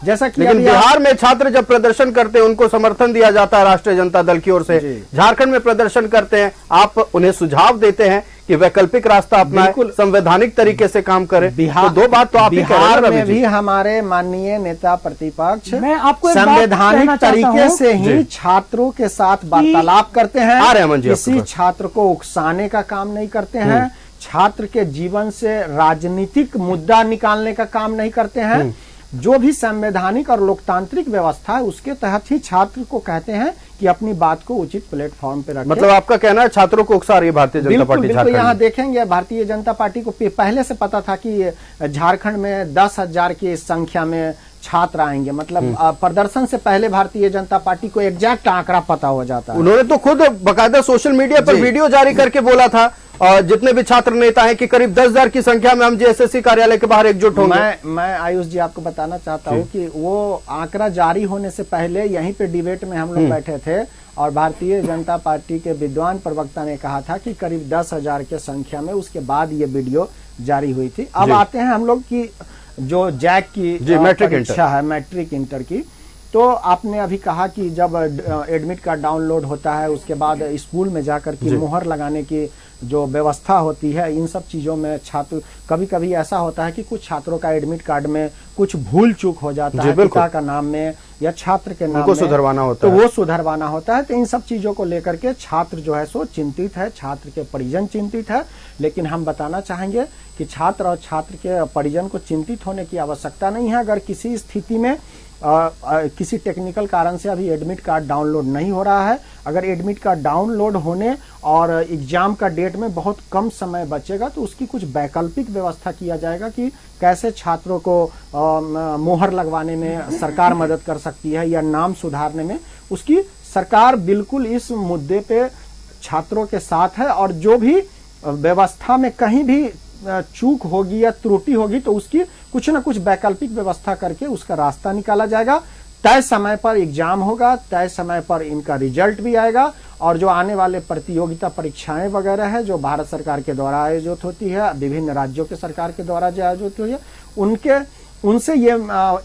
जैसा कि लेकिन बिहार में छात्र जब प्रदर्शन करते हैं उनको समर्थन दिया जाता है राष्ट्रीय जनता दल की ओर से, झारखंड में प्रदर्शन करते हैं, आप उन्हें सुझाव देते हैं कि वैकल्पिक रास्ता अपनाएं, संवैधानिक तरीके से काम करें। तो दो बात तो आप ही कह रहे हैं। बिहार में भी हमारे माननीय नेता प्रतिपक्ष मैं आपको संवैधानिक तरीके से ही छात्रों के साथ वार्तालाप करते हैं, किसी छात्र को उकसाने का काम नहीं करते हैं, छात्र के जीवन से राजनीतिक मुद्दा निकालने का काम नहीं करते हैं। जो भी संवैधानिक और लोकतांत्रिक व्यवस्था है उसके तहत ही छात्र को कहते हैं कि अपनी बात को उचित प्लेटफॉर्म पे रखें। मतलब आपका कहना है छात्रों को उकसा रही है भारतीय जनता पार्टी झारखंड? यहाँ देखेंगे भारतीय जनता पार्टी को पहले से पता था कि झारखंड में 10,000 की संख्या में छात्र आएंगे। मतलब प्रदर्शन से पहले भारतीय जनता पार्टी को एग्जैक्ट आंकड़ा पता हो जाता है। उन्होंने तो खुद बकायदा सोशल मीडिया पर वीडियो जारी करके बोला था जितने भी छात्र नेता हैं कि करीब 10,000 की संख्या में हम जेएसएससी कार्यालय के बाहर एकजुट होंगे। मैं आयुष जी आपको बताना चाहता हूं कि वो आंकड़ा जारी होने से पहले यहीं पे डिबेट में हम लोग बैठे थे और भारतीय जनता पार्टी के विद्वान प्रवक्ता ने कहा था कि करीब 10,000 के संख्या में, उसके बाद ये वीडियो जारी हुई थी। अब आते हैं हम लोग की जो जैक की परीक्षा है, मैट्रिक इंटर की, तो आपने अभी कहा कि जब एडमिट कार्ड डाउनलोड होता है उसके बाद स्कूल में जाकर के मुहर लगाने की जो व्यवस्था होती है, इन सब चीजों में छात्र कभी कभी ऐसा होता है कि कुछ छात्रों का एडमिट कार्ड में कुछ भूल चूक हो जाता है, पिता का नाम में या छात्र के नाम में सुधरवाना होता है, तो वो सुधरवाना होता है। तो इन सब चीजों को लेकर के छात्र जो है सो चिंतित है, छात्र के परिजन चिंतित है। लेकिन हम बताना चाहेंगे कि छात्र और छात्र के परिजन को चिंतित होने की आवश्यकता नहीं है। अगर किसी स्थिति में किसी टेक्निकल कारण से अभी एडमिट कार्ड डाउनलोड नहीं हो रहा है। अगर एडमिट कार्ड डाउनलोड होने और एग्जाम का डेट में बहुत कम समय बचेगा तो उसकी कुछ वैकल्पिक व्यवस्था किया जाएगा कि कैसे छात्रों को मोहर लगवाने में सरकार मदद कर सकती है या नाम सुधारने में। उसकी सरकार बिल्कुल इस मुद्दे पे छात्रों के साथ है और जो भी व्यवस्था में कहीं भी चूक होगी या त्रुटि होगी तो उसकी कुछ ना कुछ वैकल्पिक व्यवस्था करके उसका रास्ता निकाला जाएगा। तय समय पर एग्जाम होगा, तय समय पर इनका रिजल्ट भी आएगा और जो आने वाले प्रतियोगिता परीक्षाएं वगैरह है जो भारत सरकार के द्वारा आयोजित होती है, विभिन्न राज्यों के सरकार के द्वारा जो आयोजित होती है, उनसे ये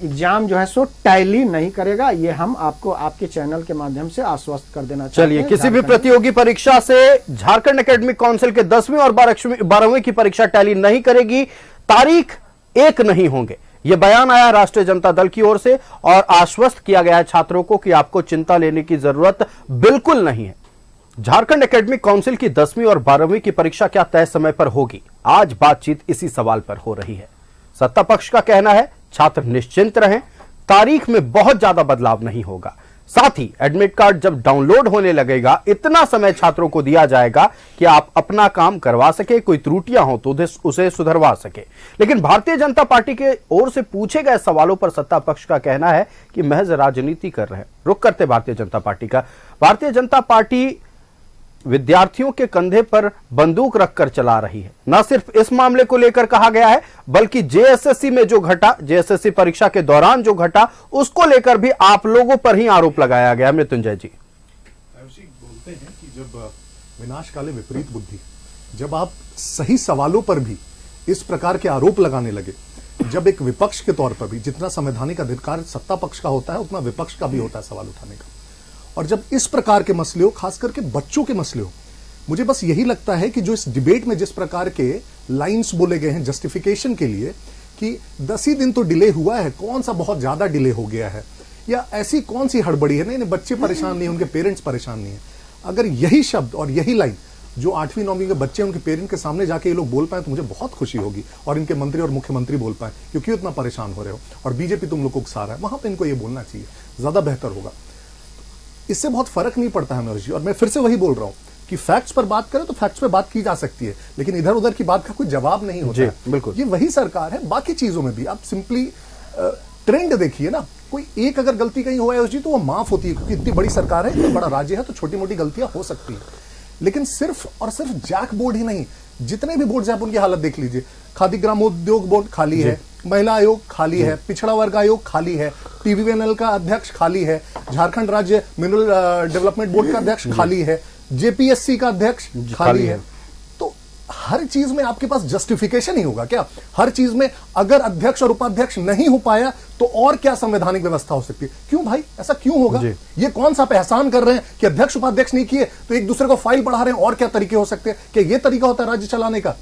एग्जाम जो है सो टैली नहीं करेगा। ये हम आपको आपके चैनल के माध्यम से आश्वस्त कर देना चाहते हैं। चलिए, किसी भी प्रतियोगी परीक्षा से झारखंड एकेडमिक काउंसिल के 10वीं और 12वीं की परीक्षा टैली नहीं करेगी, तारीख एक नहीं होंगे। यह बयान आया राष्ट्रीय जनता दल की ओर से और आश्वस्त किया गया है छात्रों को कि आपको चिंता लेने की जरूरत बिल्कुल नहीं है। झारखंड एकेडमिक काउंसिल की 10वीं और 12वीं की परीक्षा क्या तय समय पर होगी? आज बातचीत इसी सवाल पर हो रही है। सत्ता पक्ष का कहना है छात्र निश्चिंत रहें, तारीख में बहुत ज्यादा बदलाव नहीं होगा। साथ ही एडमिट कार्ड जब डाउनलोड होने लगेगा इतना समय छात्रों को दिया जाएगा कि आप अपना काम करवा सके, कोई त्रुटियां हो तो उसे सुधरवा सके। लेकिन भारतीय जनता पार्टी के ओर से पूछे गए सवालों पर सत्ता पक्ष का कहना है कि महज राजनीति कर रहे हैं। रुख करते भारतीय जनता पार्टी का। भारतीय जनता पार्टी विद्यार्थियों के कंधे पर बंदूक रखकर चला रही है। न सिर्फ इस मामले को लेकर कहा गया है बल्कि जेएसएससी में जो घटा, जेएसएससी परीक्षा के दौरान जो घटा, उसको लेकर भी आप लोगों पर ही आरोप लगाया गया। मृत्युंजय जी बोलते हैं कि जब विनाश काले विपरीत बुद्धि, जब आप सही सवालों पर भी इस प्रकार के आरोप लगाने लगे, जब एक विपक्ष के तौर पर भी जितना संवैधानिक अधिकार सत्ता पक्ष का होता है उतना विपक्ष का भी होता है सवाल उठाने का, और जब इस प्रकार के मसले हो, खास करके बच्चों के मसले हो, मुझे बस यही लगता है कि जो इस डिबेट में जिस प्रकार के लाइंस बोले गए हैं जस्टिफिकेशन के लिए कि 10 ही दिन तो डिले हुआ है, कौन सा बहुत ज्यादा डिले हो गया है, या ऐसी कौन सी हड़बड़ी है, नहीं नहीं बच्चे परेशान नहीं, उनके पेरेंट्स परेशान नहीं है। अगर यही शब्द और यही लाइन जो 8वीं 9वीं के बच्चे उनके पेरेंट के सामने जाके ये लोग बोल पाए तो मुझे बहुत खुशी होगी, और इनके मंत्री और मुख्यमंत्री बोल पाए क्योंकि इतना परेशान हो रहे हो और बीजेपी तुम लोग को उकसा रहा है, वहां पर इनको ये बोलना चाहिए, ज्यादा बेहतर होगा। इससे बहुत फर्क नहीं पड़ता है मनोज जी, और मैं फिर से वही बोल रहा हूं कि फैक्ट्स पर बात करें तो फैक्ट्स पर बात की जा सकती है, लेकिन इधर उधर की बात का कोई जवाब नहीं होता है। बिल्कुल, ये वही सरकार है। बाकी चीजों में भी आप सिंपली ट्रेंड देखिए ना, कोई एक अगर गलती कहीं हो जी तो वो माफ होती है, क्योंकि इतनी बड़ी सरकार है, इतना बड़ा राज्य है, तो छोटी मोटी गलतियां हो सकती है। लेकिन सिर्फ और सिर्फ जैक बोर्ड ही नहीं, जितने भी बोर्ड हैं आप उनकी हालत देख लीजिए। खादी ग्रामोद्योग बोर्ड खाली है, महिला आयोग खाली है, पिछड़ा वर्ग आयोग खाली है, टीवीवीएनएल का अध्यक्ष खाली है, झारखंड राज्य मिनरल डेवलपमेंट बोर्ड का अध्यक्ष खाली है, जेपीएससी का अध्यक्ष खाली है। तो हर चीज में आपके पास जस्टिफिकेशन ही होगा क्या? हर चीज में अगर अध्यक्ष और उपाध्यक्ष नहीं हो पाया तो और क्या संवैधानिक व्यवस्था हो सकती है? क्यों भाई, ऐसा क्यों होगा? ये कौन सा एहसान कर रहे हैं कि अध्यक्ष उपाध्यक्ष नहीं किए तो एक दूसरे को फाइल बढ़ा रहे हैं? और क्या तरीके हो सकते हैं? क्या ये तरीका होता है राज्य चलाने का?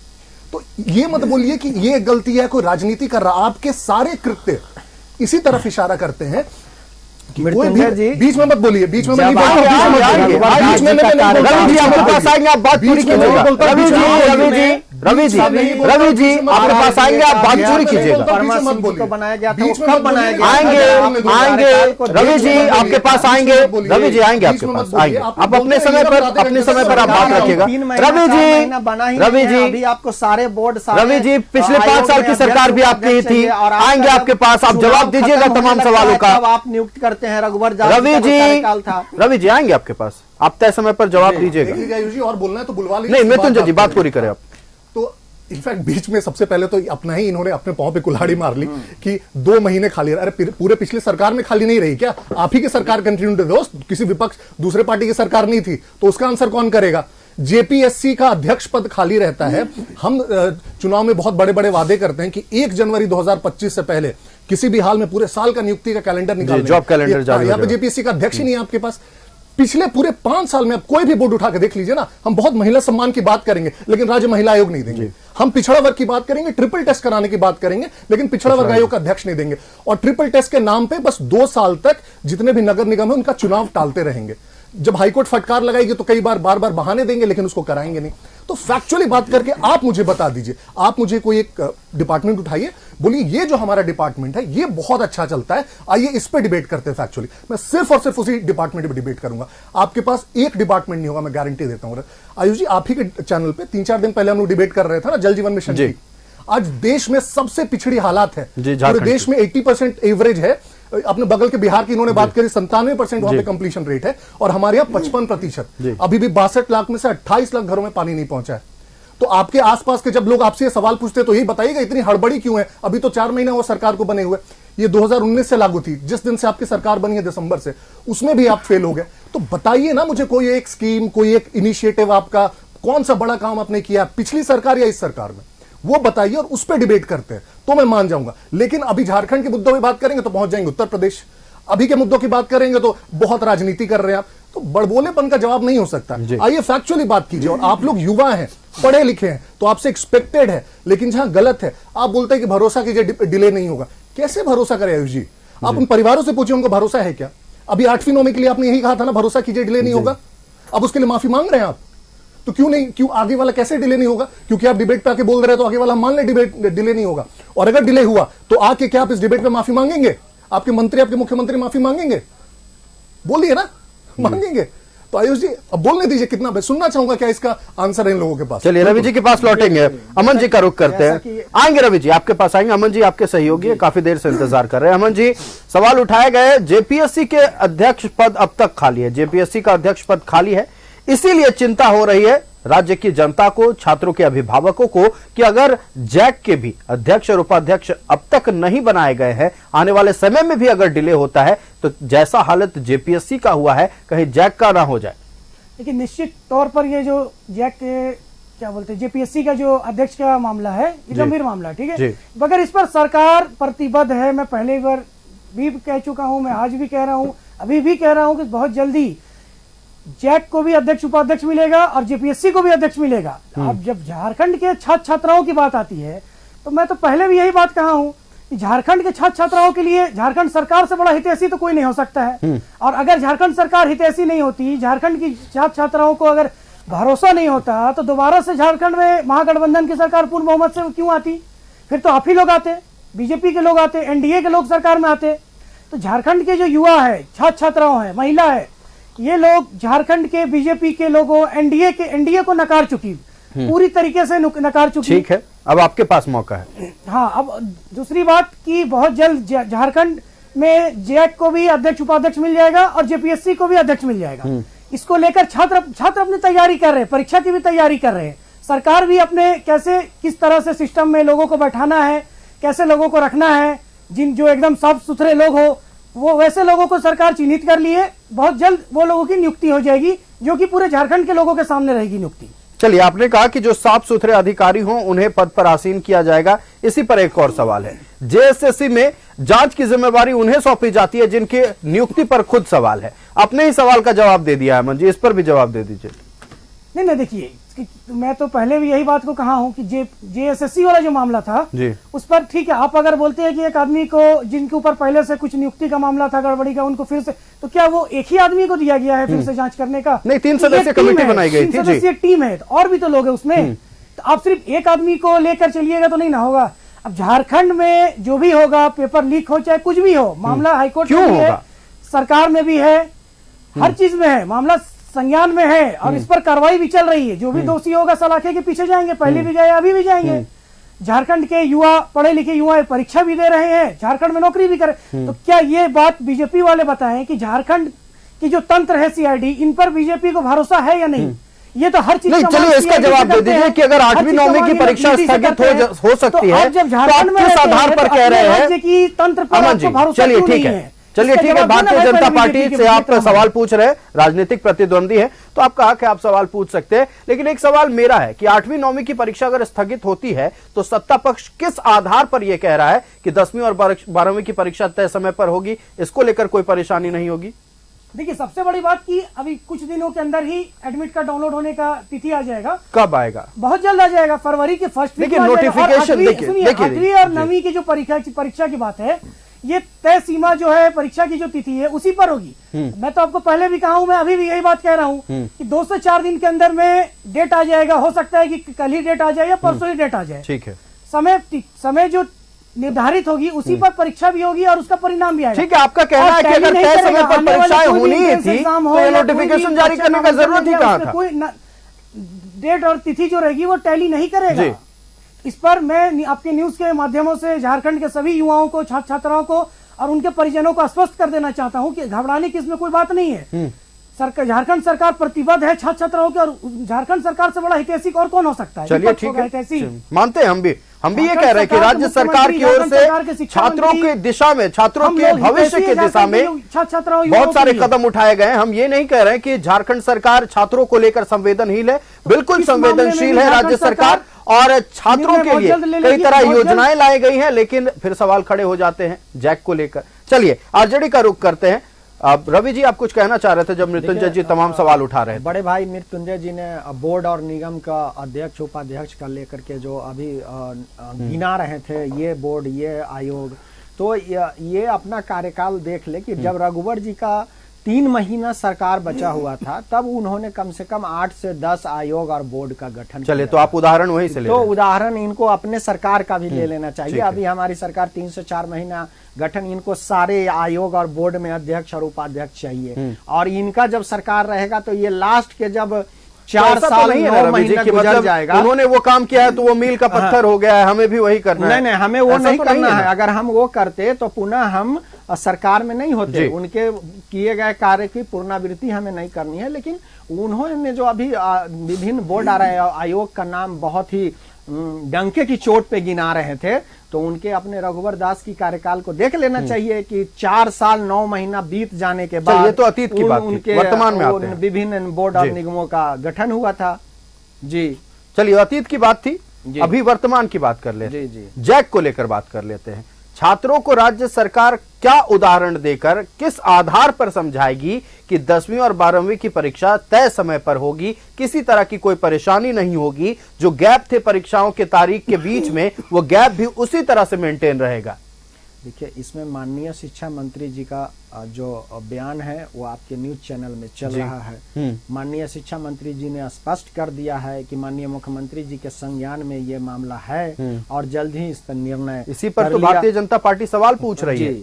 तो ये मत बोलिए कि ये गलती है, कोई राजनीति कर रहा। आपके सारे कृत्य इसी तरफ इशारा करते हैं कि कोई भी बीच में मत बोलिए, बीच में रवि जी आपके पास आएंगे, आप बात पूरी कीजिएगा। रवि जी आपके पास आएंगे, आप बात पूरी कीजिएगा। बनाया गया था, कब बनाया गया? आएंगे रवि जी आपके पास आएंगे, रवि जी आएंगे आपके पास, आएंगे आप अपने समय पर आप बात रखिएगा। रवि जी अभी आपको सारे बोर्ड, रवि जी पिछले 5 साल की सरकार भी आपकी ही थी, आएंगे आपके पास, आप जवाब दीजिएगा तमाम सवालों का। आप नियुक्त करते हैं रघुवर रवि जी आएंगे आपके पास, आप तय समय पर जवाब दीजिएगा। और बोलना है तो बुलवा लीजिए। नहीं मृत्युंजय जी बात पूरी करें आप। तो इनफैक्ट बीच में सबसे पहले तो अपना ही इन्होंने अपने पांव पे कुल्हाड़ी मार ली कि 2 महीने खाली। अरे पूरे पिछले सरकार में खाली नहीं रही क्या? आप ही की सरकार कंटिन्यू दोस्त, किसी विपक्ष दूसरे पार्टी की सरकार नहीं थी, तो उसका आंसर कौन करेगा? जेपीएससी का अध्यक्ष पद खाली रहता है। हम चुनाव में बहुत बड़े बड़े वादे करते हैं कि 1 जनवरी 2025 से पहले किसी भी हाल में पूरे साल का नियुक्ति का कैलेंडर निकाल, जॉब कैलेंडर जारी। यहाँ पे जेपीएससी का अध्यक्ष ही नहीं है आपके पास। पिछले पूरे 5 साल में आप कोई भी बोर्ड उठा के देख लीजिए ना, हम बहुत महिला सम्मान की बात करेंगे लेकिन राज्य महिला आयोग नहीं देंगे। हम पिछड़ा वर्ग की बात करेंगे, ट्रिपल टेस्ट कराने की बात करेंगे, लेकिन पिछड़ा वर्ग आयोग का अध्यक्ष नहीं देंगे। और ट्रिपल टेस्ट के नाम पे बस 2 साल तक जितने भी नगर निगम है उनका चुनाव टालते रहेंगे। जब हाईकोर्ट फटकार लगाएगी तो कई बार बार बहाने देंगे लेकिन उसको कराएंगे नहीं। तो फैक्चुअली बात करके आप मुझे बता दीजिए, आप मुझे कोई एक डिपार्टमेंट उठाइए, बोलिए ये जो हमारा डिपार्टमेंट है ये बहुत अच्छा चलता है, आइए इस पे डिबेट करते हैं। फैक्चुअली मैं सिर्फ और सिर्फ उसी डिपार्टमेंट पे डिबेट करूंगा। आपके पास एक डिपार्टमेंट नहीं होगा, मैं गारंटी देता हूं। आयुष जी, आप ही के चैनल पे 3-4 दिन पहले हम लोग डिबेट कर रहे थे ना जल जीवन मिशन की। आज देश में सबसे पिछड़ी हालात है, पूरे देश में 80% एवरेज है। अपने बगल के बिहार की इन्होंने बात करी, 97% वहां पे कंप्लीशन रेट है, और हमारे यहाँ 55%। अभी भी 62 लाख में से 28 लाख घरों में पानी नहीं पहुंचा है। तो आपके आसपास के जब लोग आपसे सवाल पूछते हैं तो यही बताइएगा इतनी हड़बड़ी क्यों है? अभी तो 4 महीना हुआ सरकार को बने हुए, ये 2019 से लागू थी, जिस दिन से आपकी सरकार बनी है दिसंबर से, उसमें भी आप फेल हो गए। तो बताइए ना मुझे कोई एक स्कीम, कोई एक इनिशिएटिव, आपका कौन सा बड़ा काम आपने किया पिछली सरकार या इस सरकार में, वो बताइए और उस पर डिबेट करते हैं तो मैं मान जाऊंगा। लेकिन अभी झारखंड के मुद्दों में बात करेंगे तो पहुंच जाएंगे उत्तर प्रदेश, अभी के मुद्दों की बात करेंगे तो बहुत राजनीति कर रहे हैं आप, तो बड़बोलेपन का जवाब नहीं हो सकता। आइए फैक्चुअली बात कीजिए। और आप लोग युवा हैं, पढ़े लिखे हैं, तो आपसे एक्सपेक्टेड है, लेकिन जहां गलत है आप बोलते हैं कि भरोसा कीजिए, डिले नहीं होगा। कैसे भरोसा करें आयुष जी? आप उन परिवारों से पूछिए उनको भरोसा है क्या? अभी 8वीं 9वीं के लिए आपने यही कहा था ना, भरोसा कीजिए डिले नहीं होगा। अब उसके लिए माफी मांग रहे हैं आप, तो क्यों नहीं? क्यों आगे वाला कैसे डिले नहीं होगा? क्योंकि आप डिबेट पे आके बोल रहे हैं तो आगे वाला मान ले डिले नहीं होगा। और अगर डिले हुआ तो आके क्या आप इस डिबेट पे माफी मांगेंगे? आपके मंत्री, आपके मुख्यमंत्री माफी मांगेंगे? बोलिए ना, मांगेंगे। तो आयुष जी अब बोलने दीजिए, कितना मैं सुनना चाहूंगा क्या इसका आंसर है इन लोगों के पास। चलिए रवि जी के पास लौटेंगे, अमन जी का रुख करते हैं। आएंगे रवि जी, आपके पास आएंगे। अमन जी आपके सहयोगी है, काफी देर से इंतजार कर रहे हैं। अमन जी, सवाल उठाए गए, जेपीएससी के अध्यक्ष पद अब तक खाली है, जेपीएससी का अध्यक्ष पद खाली है, इसीलिए चिंता हो रही है राज्य की जनता को, छात्रों के अभिभावकों को, कि अगर जैक के भी अध्यक्ष और उपाध्यक्ष अब तक नहीं बनाए गए हैं, आने वाले समय में भी अगर डिले होता है तो जैसा हालत जेपीएससी का हुआ है कहीं जैक का ना हो जाए। लेकिन निश्चित तौर पर ये जो जैक के क्या बोलते हैं जेपीएससी का जो अध्यक्ष का मामला है, ये गंभीर मामला है, ठीक है। मगर इस पर सरकार प्रतिबद्ध है। मैं पहले बार भी कह चुका हूं, मैं आज भी कह रहा हूं, अभी भी कह रहा हूं कि बहुत जल्दी जैक को भी अध्यक्ष उपाध्यक्ष मिलेगा और जेपीएससी को भी अध्यक्ष मिलेगा। अब जब झारखंड के छात्र छात्राओं की बात आती है तो मैं तो पहले भी यही बात कहा हूं कि झारखंड के छात्र छात्राओं के लिए झारखंड सरकार से बड़ा हितैषी तो कोई नहीं हो सकता है। और अगर झारखंड सरकार हितैषी नहीं होती, झारखंड की छात्र छात्राओं को अगर भरोसा नहीं होता, तो दोबारा से झारखंड में महागठबंधन की सरकार पूर्ण बहुमत से क्यों आती? फिर तो आप ही लोग आते, बीजेपी के लोग आते, एनडीए के लोग सरकार में आते। तो झारखंड के जो युवा है, छात्र छात्राओं है, महिला है, ये लोग झारखंड के बीजेपी के लोगों, एनडीए को नकार चुकी, पूरी तरीके से नकार चुकी। ठीक है, अब आपके पास मौका है। हाँ, अब दूसरी बात कि बहुत जल्द झारखंड में जैक को भी अध्यक्ष उपाध्यक्ष मिल जाएगा और जेपीएससी को भी अध्यक्ष मिल जाएगा। इसको लेकर छात्र अपनी तैयारी कर रहे हैं, परीक्षा की भी तैयारी कर रहे हैं। सरकार भी अपने कैसे किस तरह से सिस्टम में लोगों को बैठाना है, कैसे लोगों को रखना है, जो एकदम साफ सुथरे लोग हो, वो वैसे लोगों को सरकार चिन्हित कर लिए। बहुत जल्द वो लोगों की नियुक्ति हो जाएगी, जो कि पूरे झारखंड के लोगों के सामने रहेगी नियुक्ति। चलिए, आपने कहा कि जो साफ सुथरे अधिकारी हों उन्हें पद पर आसीन किया जाएगा। इसी पर एक और सवाल है, जेएसएससी में जांच की जिम्मेवारी उन्हें सौंपी जाती है जिनके नियुक्ति पर खुद सवाल है। आपने ही सवाल का जवाब दे दिया है अमन जी, इस पर भी जवाब दे दीजिए। नहीं, देखिए, मैं तो पहले भी यही बात को कहा हूं कि जेएसएससी वाला जो मामला था उस पर ठीक है, आप अगर बोलते हैं कि एक आदमी को जिनके ऊपर पहले से कुछ नियुक्ति का मामला था, गड़बड़ी का, उनको फिर से, तो क्या वो एक ही आदमी को दिया गया है फिर से जांच करने का? नहीं, 3 सदस्यीय कमेटी बनाई गई थी। 3 सदस्यीय टीम है और भी तो लोग है उसमें, तो आप सिर्फ एक आदमी को लेकर चलिएगा तो नहीं ना होगा। अब झारखंड में जो भी होगा, पेपर लीक हो चाहे कुछ भी हो, मामला हाईकोर्ट में भी है, सरकार में भी है, हर चीज में है, मामला संज्ञान में है और इस पर कार्रवाई भी चल रही है। जो भी दोषी होगा सलाखे के पीछे जाएंगे, पहले भी गए, अभी भी जाएंगे। झारखंड के युवा, पढ़े लिखे युवा परीक्षा भी दे रहे हैं, झारखंड में नौकरी भी कर रहे हैं। तो क्या ये बात बीजेपी वाले बताएं कि झारखंड की जो तंत्र है सीआईडी, इन पर बीजेपी को भरोसा है या नहीं? ये तो हर चीज नहीं, चलिए इसका जवाब दे दीजिए कि अगर 8वीं 9वीं की परीक्षा स्थगित हो सकती है, जब झारखंड में किस आधार पर कह रहे हैं कि तंत्र पर भरोसा क्यों नहीं है? चलिए ठीक है, भारतीय जनता पार्टी से आप सवाल पूछ रहे हैं, राजनीतिक प्रतिद्वंदी है तो आप कहा कि आप सवाल पूछ सकते हैं, लेकिन एक सवाल मेरा है कि 8वीं 9वीं की परीक्षा अगर स्थगित होती है तो सत्ता पक्ष किस आधार पर यह कह रहा है कि 10वीं और 12वीं की परीक्षा तय समय पर होगी, इसको लेकर कोई परेशानी नहीं होगी? देखिए, सबसे बड़ी बात कि अभी कुछ दिनों के अंदर ही एडमिट कार्ड डाउनलोड होने का तिथि आ जाएगा। कब आएगा? बहुत जल्द आ जाएगा, फरवरी के फर्स्ट वीक में। नोटिफिकेशन देखिए, 8वीं और 9वीं की जो परीक्षा की बात है, ये तय सीमा जो है परीक्षा की जो तिथि है उसी पर होगी। मैं तो आपको पहले भी कहा हूं, मैं अभी भी यही बात कह रहा हूं कि 2 से 4 दिन के अंदर में डेट आ जाएगा। हो सकता है कि कल ही डेट आ जाए या परसों ही डेट आ जाए। ठीक है, समय जो निर्धारित होगी उसी पर परीक्षा भी होगी और उसका परिणाम भी आएगा। ठीक है, आपका कहना है कि अगर तय समय पर परीक्षाएं होनी ही थी तो ये नोटिफिकेशन जारी करने का जरूरत ही कहां था? कोई डेट और तिथि जो रहेगी वो टैली नहीं करेगा। इस पर मैं आपके न्यूज के माध्यमों से झारखंड के सभी युवाओं को, छात्र छात्राओं को और उनके परिजनों को आश्वस्त कर देना चाहता हूं कि घबराने की इसमें कोई बात नहीं है। झारखंड सरकार प्रतिबद्ध है छात्र छात्राओं के, और झारखंड सरकार से बड़ा हितैषी और कौन हो सकता है? चलिए ठीक है, मानते हैं हम भी ये कह रहे हैं कि राज्य सरकार की ओर से छात्रों के दिशा में, छात्रों के भविष्य के दिशा में बहुत सारे कदम उठाए गए हैं। हम ये नहीं कह रहे हैं कि झारखंड सरकार छात्रों को लेकर संवेदनशील है, बिल्कुल संवेदनशील है राज्य सरकार, और छात्रों के लिए कई तरह योजनाएं लाई गई हैं, लेकिन फिर सवाल खड़े हो जाते हैं जैक को लेकर। चलिए आरजेडी का रुख करते हैं। अब रवि जी, आप कुछ कहना चाह रहे थे जब मृत्युंजय जी तमाम सवाल उठा रहे थे। बड़े भाई मृत्युंजय जी ने बोर्ड और निगम का अध्यक्ष उपाध्यक्ष का लेकर के जो अभी गिना रहे थे, ये बोर्ड, ये आयोग, तो ये अपना कार्यकाल देख ले कि जब रघुवर जी का 3 महीना सरकार बचा हुआ था तब उन्होंने कम से कम 8 से 10 आयोग और बोर्ड का गठन किया। चलिए, तो आप उदाहरण वहीं से ले तो उदाहरण इनको अपने सरकार का भी ले लेना चाहिए। अभी हमारी सरकार 3 से 4 महीना गठन, इनको सारे आयोग और बोर्ड में अध्यक्ष और उपाध्यक्ष चाहिए, और इनका जब सरकार रहेगा तो ये लास्ट के जब 4 साल 9 महीना गुजर जाएगा, उन्होंने वो काम किया है तो वो मील का पत्थर हो गया है, हमें भी वही करना है। नहीं, हमें वो नहीं करना है। अगर हम वो करते तो पुनः हम सरकार में नहीं होते। उनके किए गए कार्य की पुनरावृत्ति हमें नहीं करनी है। लेकिन उन्होंने जो अभी विभिन्न बोर्ड आ रहे हैं, आयोग का नाम बहुत ही डंके की चोट पे गिना रहे थे, तो उनके अपने रघुवर दास की कार्यकाल को देख लेना चाहिए कि 4 साल 9 महीना बीत जाने के बाद ये तो अतीत की बात थी, वर्तमान में आते हैं। विभिन्न बोर्ड और निगमों का गठन हुआ था। जी चलिए, अतीत की बात थी, अभी वर्तमान की बात कर लेते हैं। जैक को लेकर बात कर लेते हैं। छात्रों को राज्य सरकार क्या उदाहरण देकर, किस आधार पर समझाएगी कि 10वीं और 12वीं की परीक्षा तय समय पर होगी, किसी तरह की कोई परेशानी नहीं होगी, जो गैप थे परीक्षाओं के तारीख के बीच में वो गैप भी उसी तरह से मेंटेन रहेगा? देखिए, इसमें माननीय शिक्षा मंत्री जी का जो बयान है वो आपके न्यूज चैनल में चल रहा है। माननीय शिक्षा मंत्री जी ने स्पष्ट कर दिया है कि माननीय मुख्यमंत्री जी के संज्ञान में ये मामला है और जल्द ही इस पर निर्णय। इसी पर तो भारतीय जनता पार्टी सवाल पूछ रही है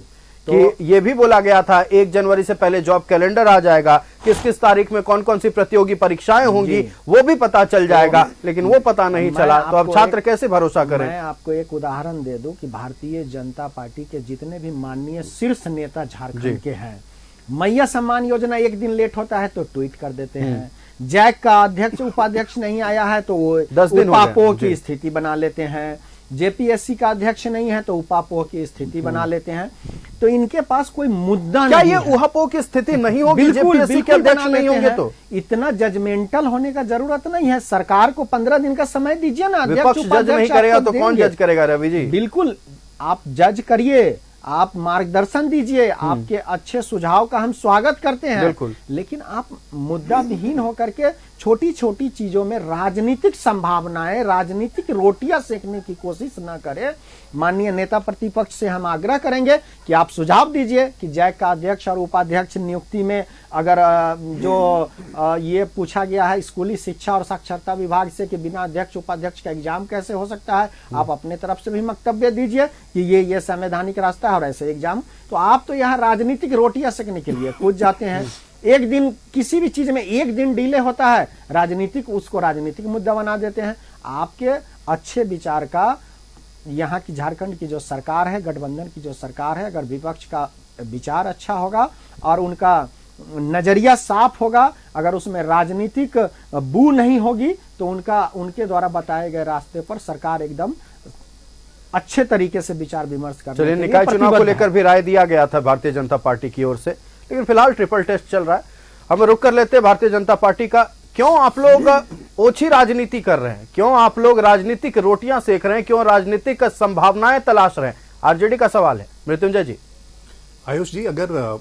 कि ये भी बोला गया था 1 जनवरी से पहले जॉब कैलेंडर आ जाएगा, किस किस तारीख में कौन कौन सी प्रतियोगी परीक्षाएं होंगी वो भी पता चल जाएगा, लेकिन वो पता नहीं चला। तो अब छात्र कैसे भरोसा करें? मैं आपको एक उदाहरण दे दूं कि भारतीय जनता पार्टी के जितने भी माननीय शीर्ष नेता झारखंड के हैं, मैया सम्मान योजना 1 दिन लेट होता है तो ट्वीट कर देते हैं। जैक का अध्यक्ष उपाध्यक्ष नहीं आया है तो वो 10 दिन उपापोह की स्थिति बना लेते हैं। जेपीएससी का अध्यक्ष नहीं है तो उपापोह की स्थिति बना लेते हैं। तो इनके पास कोई मुद्दा क्या नहीं है। ये उहापोह की स्थिति नहीं होगी? जेपीएससी के अध्यक्ष नहीं होंगे तो इतना जजमेंटल होने का जरूरत नहीं है। सरकार को 15 दिन का समय दीजिए ना। विपक्ष जज नहीं करेगा तो कौन जज करेगा? रवि जी, बिल्कुल आप जज करिए, आप मार्गदर्शन दीजिए, आपके अच्छे सुझाव का हम स्वागत करते हैं। बिल्कुल। लेकिन आप मुद्दा विहीन होकर के छोटी छोटी चीजों में राजनीतिक संभावनाएं, राजनीतिक रोटियां सेकने की कोशिश न करें। माननीय नेता प्रतिपक्ष से हम आग्रह करेंगे कि आप सुझाव दीजिए कि जैक का अध्यक्ष और उपाध्यक्ष नियुक्ति में अगर जो ये पूछा गया है स्कूली शिक्षा और साक्षरता विभाग से कि बिना अध्यक्ष उपाध्यक्ष का एग्जाम कैसे हो सकता है, आप अपने तरफ से भी वक्तव्य दीजिए कि ये संवैधानिक रास्ता है और ऐसे एग्जाम। तो आप तो यहाँ राजनीतिक रोटियां सेकने के लिए कूद जाते हैं। एक दिन किसी भी चीज में 1 दिन डिले होता है, उसको राजनीतिक मुद्दा बना देते हैं। आपके अच्छे विचार का यहाँ की झारखंड की जो सरकार है, गठबंधन की जो सरकार है, अगर विपक्ष का विचार अच्छा होगा और उनका नजरिया साफ होगा, अगर उसमें राजनीतिक बू नहीं होगी, तो उनके द्वारा बताए गए रास्ते पर सरकार एकदम अच्छे तरीके से विचार विमर्श कर। चलिए, निकाय चुनाव को लेकर भी राय दिया गया था भारतीय जनता पार्टी की ओर से, लेकिन फिलहाल ट्रिपल टेस्ट चल रहा है। हम रुक कर लेते हैं भारतीय जनता पार्टी का। क्यों आप लोग ओछी राजनीति कर रहे हैं? क्यों आप लोग राजनीतिक रोटियां सेक रहे हैं? क्यों राजनीतिक संभावनाएं तलाश रहे हैं? आरजेडी का सवाल है। मृत्युंजय जी। आयुष जी, अगर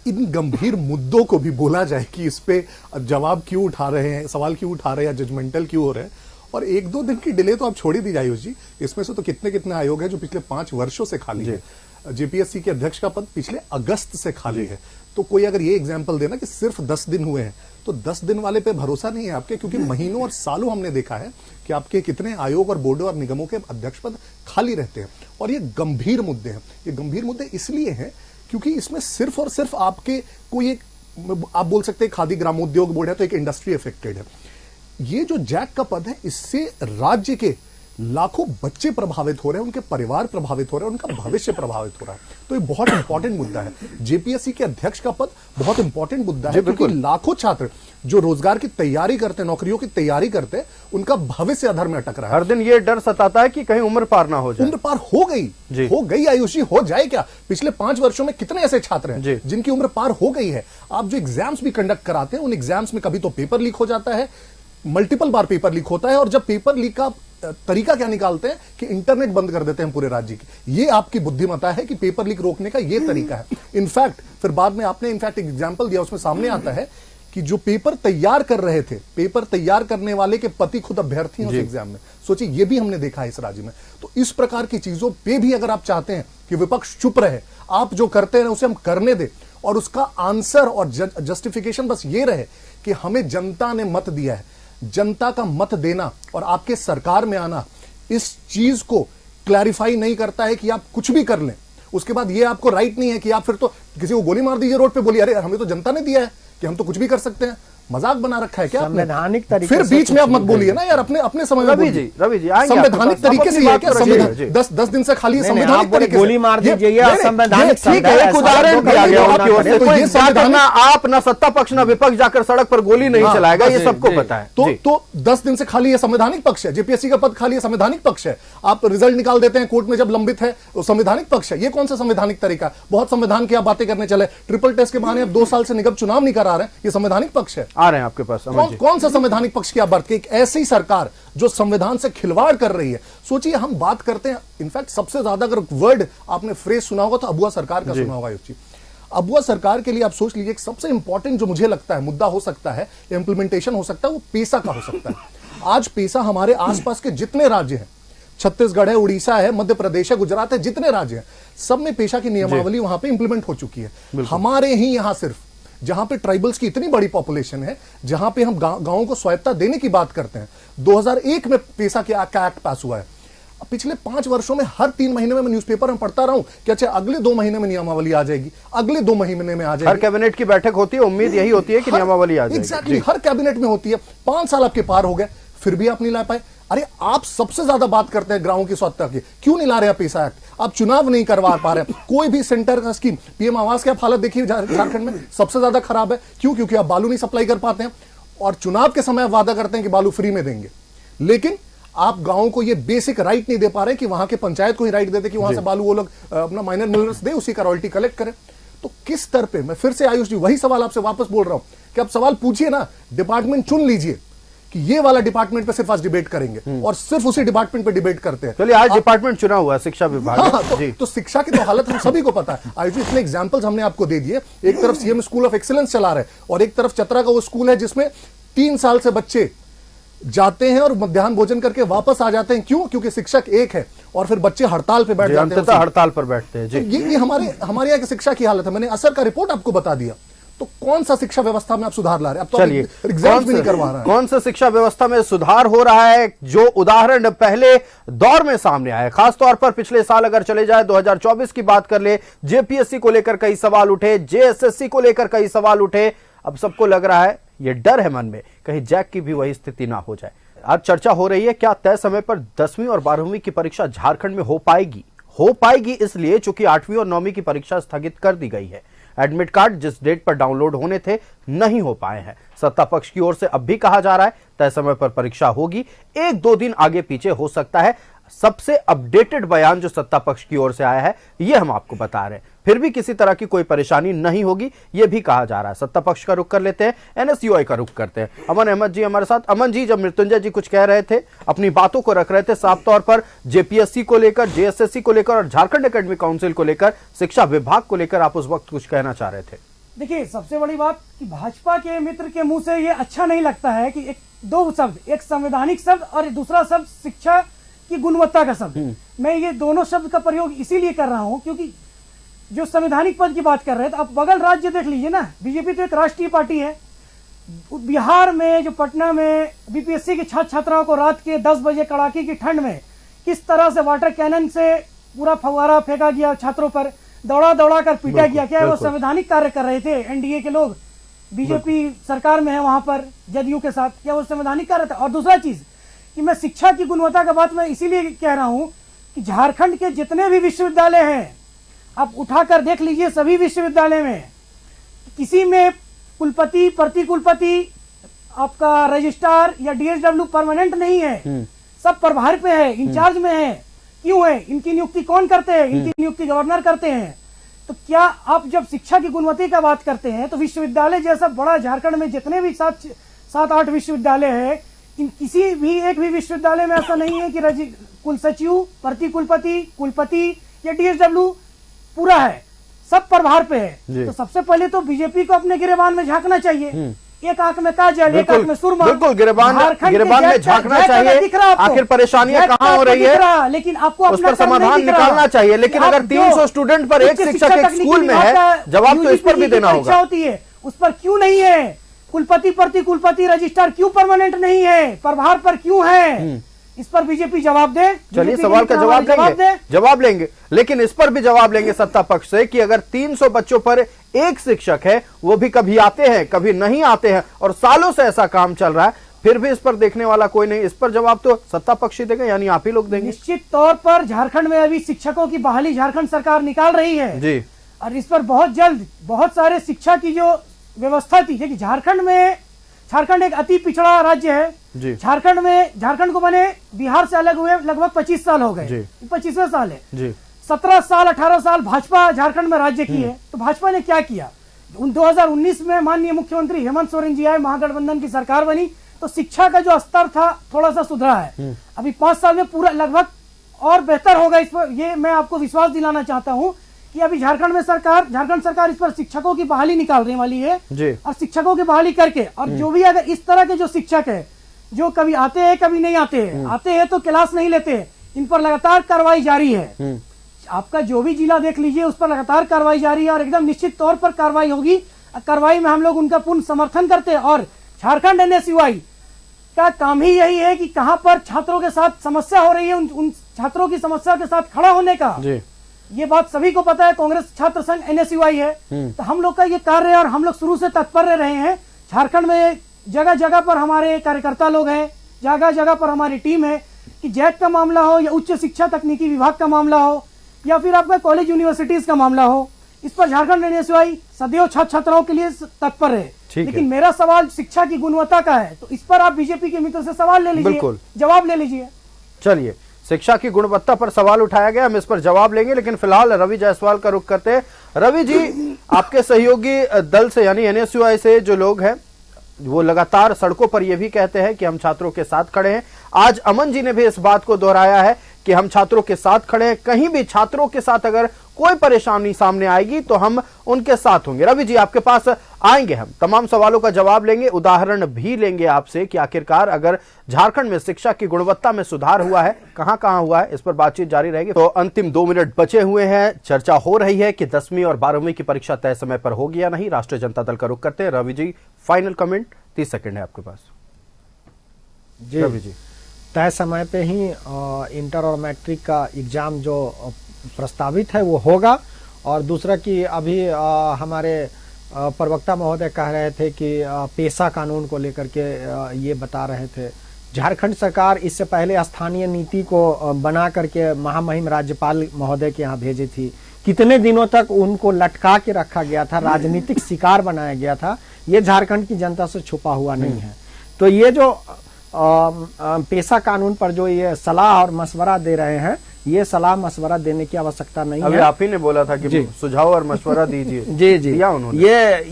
इन गंभीर मुद्दों को भी बोला जाए कि इस पे जवाब क्यों उठा रहे हैं, सवाल क्यों उठा रहे हैं, जजमेंटल क्यों हो रहे हैं, और 1-2 दिन की डिले तो आप छोड़ ही दीजिए आयुष जी, इसमें से तो कितने आयोग है जो पिछले 5 वर्षों से खाली है। जेपीएससी के अध्यक्ष का पद पिछले अगस्त से खाली है। तो कोई अगर ये एग्जाम्पल देना कि सिर्फ 10 दिन हुए हैं, तो 10 दिन वाले पे भरोसा नहीं है आपके, क्योंकि महीनों और सालों हमने देखा है कि आपके कितने आयोग और बोर्डों और निगमों के अध्यक्ष पद खाली रहते हैं। और ये गंभीर मुद्दे हैं। ये गंभीर मुद्दे इसलिए हैं क्योंकि इसमें सिर्फ और सिर्फ आपके कोई एक, आप बोल सकते हैं खादी ग्रामोद्योग बोर्ड है तो एक इंडस्ट्री अफेक्टेड है। ये जो जैक का पद है, इससे राज्य के लाखों बच्चे प्रभावित हो रहे हैं, उनके परिवार प्रभावित हो रहे हैं, उनका भविष्य प्रभावित हो रहा है। तो ये बहुत इंपॉर्टेंट मुद्दा है। जेपीएससी के अध्यक्ष का पद बहुत इंपॉर्टेंट मुद्दा है, क्योंकि लाखों छात्र जो रोजगार की तैयारी करते हैं, नौकरियों की तैयारी करते हैं, उनका भविष्य अधर में अटक रहा है। हर दिन ये डर सताता है कि कहीं उम्र पार ना हो जाए। उम्र पार हो गई आयुषी, हो जाए क्या? पिछले 5 वर्षों में कितने ऐसे छात्र हैं जिनकी उम्र पार हो गई है? आप जो एग्जाम्स भी कंडक्ट कराते हैं, उन एग्जाम्स में कभी तो पेपर लीक हो जाता है, मल्टीपल बार पेपर लीक होता है, और जब पेपर लीक का तरीका क्या निकालते हैं कि इंटरनेट बंद कर देते हैं पूरे राज्य की। ये आपकी बुद्धिमत्ता है कि पेपर लीक रोकने का ये तरीका है। इनफैक्ट फिर बाद में आपने इनफैक्ट एग्जांपल दिया, उसमें सामने आता है कि जो पेपर तैयार कर रहे थे, पेपर तैयार करने वाले के पति खुद अभ्यर्थी हैं उस एग्जाम में। सोचिए, ये भी हमने देखा है इस राज्य में। तो इस प्रकार की चीजों पे भी अगर आप चाहते हैं कि विपक्ष चुप रहे, आप जो करते हैं उसे हम करने दें, और उसका आंसर और जस्टिफिकेशन बस ये रहे कि हमें जनता ने मत दिया है, जनता का मत देना और आपके सरकार में आना इस चीज को क्लैरिफाई नहीं करता है कि आप कुछ भी कर लें। उसके बाद ये आपको राइट नहीं है कि आप फिर तो किसी को गोली मार दीजिए रोड पे, बोलिए अरे हमें तो जनता ने दिया है कि हम तो कुछ भी कर सकते हैं। मजाक बना रखा है क्या आपने? संवैधानिक तरीके फिर बीच में आप मत बोलिए ना यार, अपने समय में रवि जी संवैधानिक तरीके से क्या संविधान 10 दिन से खाली संवैधानिक तरीके गोली मार दीजिए, संवैधानिक ठीक है, एक उदाहरण दिया गया आपकी ओर से। कोई संविधान, आप ना सत्ता पक्ष ना विपक्ष जाकर सड़क पर गोली नहीं चलाएगा, ये सबको पता है। तो 10 दिन से खाली है संवैधानिक पक्ष है, जेपीएससी का पद खाली है संवैधानिक पक्ष है। आप रिजल्ट निकाल देते हैं कोर्ट में जब लंबित है, वो संवैधानिक पक्ष है। ये कौन सा संवैधानिक तरीका? बहुत संविधान की आप बातें करने चले, ट्रिपल टेस्ट के बहाने आप 2 साल से निगम चुनाव नहीं करा रहे हैं, ये संवैधानिक पक्ष है। आ रहे हैं आपके पास कौन सा संवैधानिक पक्ष की आप बात की? एक ऐसी सरकार जो संविधान से खिलवाड़ कर रही है। सोचिए, हम बात करते हैं, इनफैक्ट सबसे ज्यादा अगर वर्ड आपने फ्रेज सुना होगा तो अबुआ सरकार का सुना होगा। अबुआ सरकार के लिए आप सोच लीजिए, सबसे इंपॉर्टेंट जो मुझे लगता है मुद्दा हो सकता है, इंप्लीमेंटेशन हो सकता है, वो पेसा का हो सकता है। आज पेसा हमारे आसपास के जितने राज्य हैं, छत्तीसगढ़ है, उड़ीसा है, मध्य प्रदेश है, गुजरात है, जितने राज्य हैं, सब में पेशा की नियमावली वहां पे इंप्लीमेंट हो चुकी है। हमारे ही यहां सिर्फ, जहां पे ट्राइबल्स की इतनी बड़ी पॉपुलेशन है, जहां पे हम गांवों को स्वायत्ता देने की बात करते हैं, 2001 में पेशा के एक्ट पास हुआ है। पिछले 5 वर्षों में हर 3 महीने में मैं न्यूज़पेपर में पढ़ता रहा हूं कि अच्छा अगले 2 महीने में नियमावली आ जाएगी, अगले 2 महीने में आ जाएगी। हर कैबिनेट की बैठक होती है, उम्मीद यही होती है कि नियमावली आ जाएगी। एग्जैक्टली, हर कैबिनेट में होती है। 5 साल आपके पार हो गए, फिर भी आप नहीं ला पाए। अरे आप सबसे ज्यादा बात करते हैं ग्रामों की स्वायत्ता की, क्यों नहीं ला रहे पेशा एक्ट? आप चुनाव नहीं करवा पा रहे, कोई भी सेंटर का स्कीम, पीएम आवास की आप हालत देखिए झारखंड में सबसे ज्यादा खराब है। क्यों? क्योंकि आप बालू नहीं सप्लाई कर पाते हैं, और चुनाव के समय वादा करते हैं कि बालू फ्री में देंगे, लेकिन आप गांवों को ये बेसिक राइट नहीं दे पा रहे कि वहां के पंचायत को ही राइट देते कि वहां से बालू वो लोग अपना माइनर मिनरल्स दे, उसी का रॉयल्टी कलेक्ट करें। तो किस स्तर पे, मैं फिर से आयुष जी वही सवाल आपसे वापस बोल रहा हूं कि आप सवाल पूछिए ना, डिपार्टमेंट चुन लीजिए कि ये वाला डिपार्टमेंट पे सिर्फ आज डिबेट करेंगे, और सिर्फ उसी डिपार्टमेंट पे डिबेट करते हैं। चलिए, आज डिपार्टमेंट चुना हुआ है शिक्षा विभाग। हाँ, तो शिक्षा की तो हालत हम सभी को पता है। आयुष, इतने एग्जांपल्स हमने आपको दे दिए। एक तरफ सीएम स्कूल ऑफ एक्सीलेंस चला रहे, और एक तरफ चतरा का वो स्कूल है जिसमें 3 साल से बच्चे जाते हैं और मध्याह्न भोजन करके वापस आ जाते हैं। क्यों? क्योंकि शिक्षक एक है, और फिर बच्चे हड़ताल पे बैठ जाते हैं, हड़ताल पर बैठते हैं। तो ये हमारे यहाँ की शिक्षा की हालत है। मैंने असर का रिपोर्ट आपको बता दिया। तो कौन सा शिक्षा व्यवस्था में आप सुधार ला रहे हैं? अब तो चलिए, एग्जाम भी नहीं करवा रहे हैं। कौन सा शिक्षा व्यवस्था में सुधार हो रहा है, जो उदाहरण पहले दौर में सामने आए, खासतौर पर पिछले साल अगर चले जाए 2024 की बात कर ले, जेपीएससी को लेकर कई सवाल उठे, जेएसएससी को लेकर कई सवाल उठे। अब सबको लग रहा है, ये डर है मन में, कहीं जैक की भी वही स्थिति ना हो जाए। आज चर्चा हो रही है, क्या तय समय पर 10वीं और 12वीं की परीक्षा झारखंड में हो पाएगी इसलिए चूंकि 8वीं और 9वीं की परीक्षा स्थगित कर दी गई है। एडमिट कार्ड जिस डेट पर डाउनलोड होने थे नहीं हो पाए हैं। सत्ता पक्ष की ओर से अब भी कहा जा रहा है तय समय पर परीक्षा होगी, 1-2 दिन आगे पीछे हो सकता है। सबसे अपडेटेड बयान जो सत्ता पक्ष की ओर से आया है, ये हम आपको बता रहे हैं। फिर भी किसी तरह की कोई परेशानी नहीं होगी, यह भी कहा जा रहा है। सत्ता पक्ष का रुख कर लेते हैं, एनएसयूआई का रुख करते हैं। अमन अहमद जी हमारे साथ। अमन जी, जब मृत्युंजय जी कुछ कह रहे थे, अपनी बातों को रख रहे थे साफ तौर पर, जेपीएससी को लेकर, जेएसएससी को लेकर और झारखंड एकेडमिक काउंसिल को लेकर, शिक्षा विभाग को लेकर, आप उस वक्त कुछ कहना चाह रहे थे। देखिए सबसे बड़ी बात कि भाजपा के मित्र के मुंह से ये अच्छा नहीं लगता है कि दो शब्द, एक संवैधानिक शब्द और दूसरा शब्द शिक्षा की गुणवत्ता का शब्द। मैं ये दोनों शब्द का प्रयोग इसीलिए कर रहा हूं क्योंकि जो संवैधानिक पद की बात कर रहे हैं तो आप बगल राज्य देख लीजिए ना, बीजेपी तो एक राष्ट्रीय पार्टी है। बिहार में जो पटना में बीपीएससी के छात्र छात्राओं को रात के 10 बजे कड़ाके की ठंड में किस तरह से वाटर कैनन से पूरा फव्वारा फेंका गया, छात्रों पर दौड़ा दौड़ा कर पीटा गया, क्या वो संवैधानिक कार्य कर रहे थे? एनडीए के लोग बीजेपी सरकार में है वहां पर जदयू के साथ, क्या वो संवैधानिक कार्य था? और दूसरा चीज कि मैं शिक्षा की गुणवत्ता का बात मैं इसीलिए कह रहा हूं कि झारखंड के जितने भी विश्वविद्यालय हैं आप उठाकर देख लीजिए, सभी विश्वविद्यालय में किसी में कुलपति, प्रतिकुलपति, आपका रजिस्ट्रार या डीएसडब्ल्यू परमानेंट नहीं है, सब प्रभार पे है, इंचार्ज में है। क्यों है? इनकी नियुक्ति कौन करते हैं? इनकी नियुक्ति गवर्नर करते हैं। तो क्या आप जब शिक्षा की गुणवत्ता का बात करते हैं तो विश्वविद्यालय जैसा बड़ा झारखंड में जितने भी 7-8 विश्वविद्यालय है, इन किसी भी एक भी विश्वविद्यालय में ऐसा नहीं है कि कुल सचिव, प्रतिकुलपति, कुलपति या डीएसडब्ल्यू पूरा है, सब प्रभार पे है। तो सबसे पहले तो बीजेपी को अपने गिरेबान में झांकना चाहिए। एक आंख में काजल, एक आंख में सुरमा। बिल्कुल गिरेबान में झांकना चाहिए। आखिर परेशानियां कहाँ हो रही है, लेकिन आपको उस पर समाधान निकालना चाहिए। लेकिन अगर 300 स्टूडेंट पर एक शिक्षक एक स्कूल में है, जवाब तो इस पर भी देना होगा। होती है उस पर क्यों नहीं है? कुलपति, प्रतिकुलपति, रजिस्ट्रार क्यों परमानेंट नहीं है? प्रभार पर क्यों है? इस पर बीजेपी जवाब दे। चलिए सवाल का जवाब लेंगे, लेकिन इस पर भी जवाब लेंगे सत्ता पक्ष से कि अगर 300 बच्चों पर एक शिक्षक है, वो भी कभी आते हैं कभी नहीं आते हैं और सालों से ऐसा काम चल रहा है, फिर भी इस पर देखने वाला कोई नहीं। इस पर जवाब तो सत्ता पक्ष ही देगा, यानी आप ही लोग देंगे। निश्चित तौर पर झारखंड में अभी शिक्षकों की बहाली झारखंड सरकार निकाल रही है जी, और इस पर बहुत जल्द बहुत सारे शिक्षा की जो व्यवस्था थी, देखिए झारखंड एक अति पिछड़ा राज्य है। झारखंड को बने बिहार से अलग हुए लगभग 25 साल हो गए, 25वें साल है। 17 साल 18 साल भाजपा झारखंड में राज्य की है। तो भाजपा ने क्या किया? 2019 में माननीय मुख्यमंत्री हेमंत सोरेन जी आए, महागठबंधन की सरकार बनी, तो शिक्षा का जो स्तर था थोड़ा सा सुधरा है। अभी 5 साल में पूरा लगभग और बेहतर होगा। इस पर ये मैं आपको विश्वास दिलाना चाहता हूँ कि अभी झारखंड सरकार इस पर शिक्षकों की बहाली निकालने वाली है और शिक्षकों की बहाली करके, और जो भी अगर इस तरह के जो शिक्षक है जो कभी आते हैं कभी नहीं आते हैं तो क्लास नहीं लेते, इन पर लगातार कार्रवाई जारी है। आपका जो भी जिला देख लीजिए उस पर लगातार कार्रवाई जारी है और एकदम निश्चित तौर पर कार्रवाई होगी। कार्रवाई में हम लोग उनका पूर्ण समर्थन करते हैं और झारखंड एनएसयूआई का काम ही यही है कि कहां पर छात्रों के साथ समस्या हो रही है उन छात्रों की समस्या के साथ खड़ा होने का। ये बात सभी को पता है, कांग्रेस छात्र संघ एनएसयूआई है, तो हम लोग का ये कार्य है और हम लोग शुरू से तत्पर रहे हैं। झारखंड में जगह जगह पर हमारे कार्यकर्ता लोग हैं, जगह जगह पर हमारी टीम है कि जैक का मामला हो या उच्च शिक्षा तकनीकी विभाग का मामला हो या फिर आपका कॉलेज यूनिवर्सिटीज का मामला हो, इस पर झारखंड एनएसयूआई सदैव छात्र छात्राओं के लिए तत्पर है। लेकिन मेरा सवाल शिक्षा की गुणवत्ता का है, तो इस पर आप बीजेपी के मित्रों से सवाल ले लीजिए, जवाब ले लीजिए। चलिए, शिक्षा की गुणवत्ता पर सवाल उठाया गया, हम इस पर जवाब लेंगे, लेकिन फिलहाल रवि जायसवाल का रुख करते हैं। रवि जी, आपके सहयोगी दल से यानी एनएसयूआई से जो लोग हैं वो लगातार सड़कों पर ये भी कहते हैं कि हम छात्रों के साथ खड़े हैं। आज अमन जी ने भी इस बात को दोहराया है कि हम छात्रों के साथ खड़े हैं, कहीं भी छात्रों के साथ अगर कोई परेशानी सामने आएगी तो हम उनके साथ होंगे। रवि जी, आपके पास आएंगे, हम तमाम सवालों का जवाब लेंगे, उदाहरण भी लेंगे आपसे कि आखिरकार अगर झारखंड में शिक्षा की गुणवत्ता में सुधार हुआ है, कहां हुआ है, इस पर बातचीत जारी रहेगी। तो अंतिम 2 मिनट बचे हुए हैं, चर्चा हो रही है कि 10वीं और 12वीं की परीक्षा तय समय पर होगी या नहीं। राष्ट्रीय जनता दल का रुख करते हैं। Ravi ji, final comment, 30 second है आपके पास। जी रवि जी, तय समय पे ही इंटर और मैट्रिक का एग्जाम जो प्रस्तावित है वो होगा। और दूसरा कि अभी हमारे प्रवक्ता महोदय कह रहे थे कि पेशा कानून को लेकर के ये बता रहे थे, झारखंड सरकार इससे पहले स्थानीय नीति को बना करके महामहिम राज्यपाल महोदय के यहाँ भेजी थी। कितने दिनों तक उनको लटका के रखा गया था, राजनीतिक शिकार बनाया गया था, ये झारखंड की जनता से छुपा हुआ नहीं है। तो ये जो पेशा कानून पर जो ये सलाह और मशवरा दे रहे हैं, ये सलाह मशवरा देने की आवश्यकता नहीं है। अभी आप ही ने बोला था कि सुझाव और मशवरा दीजिए। जी दिया उन्होंने।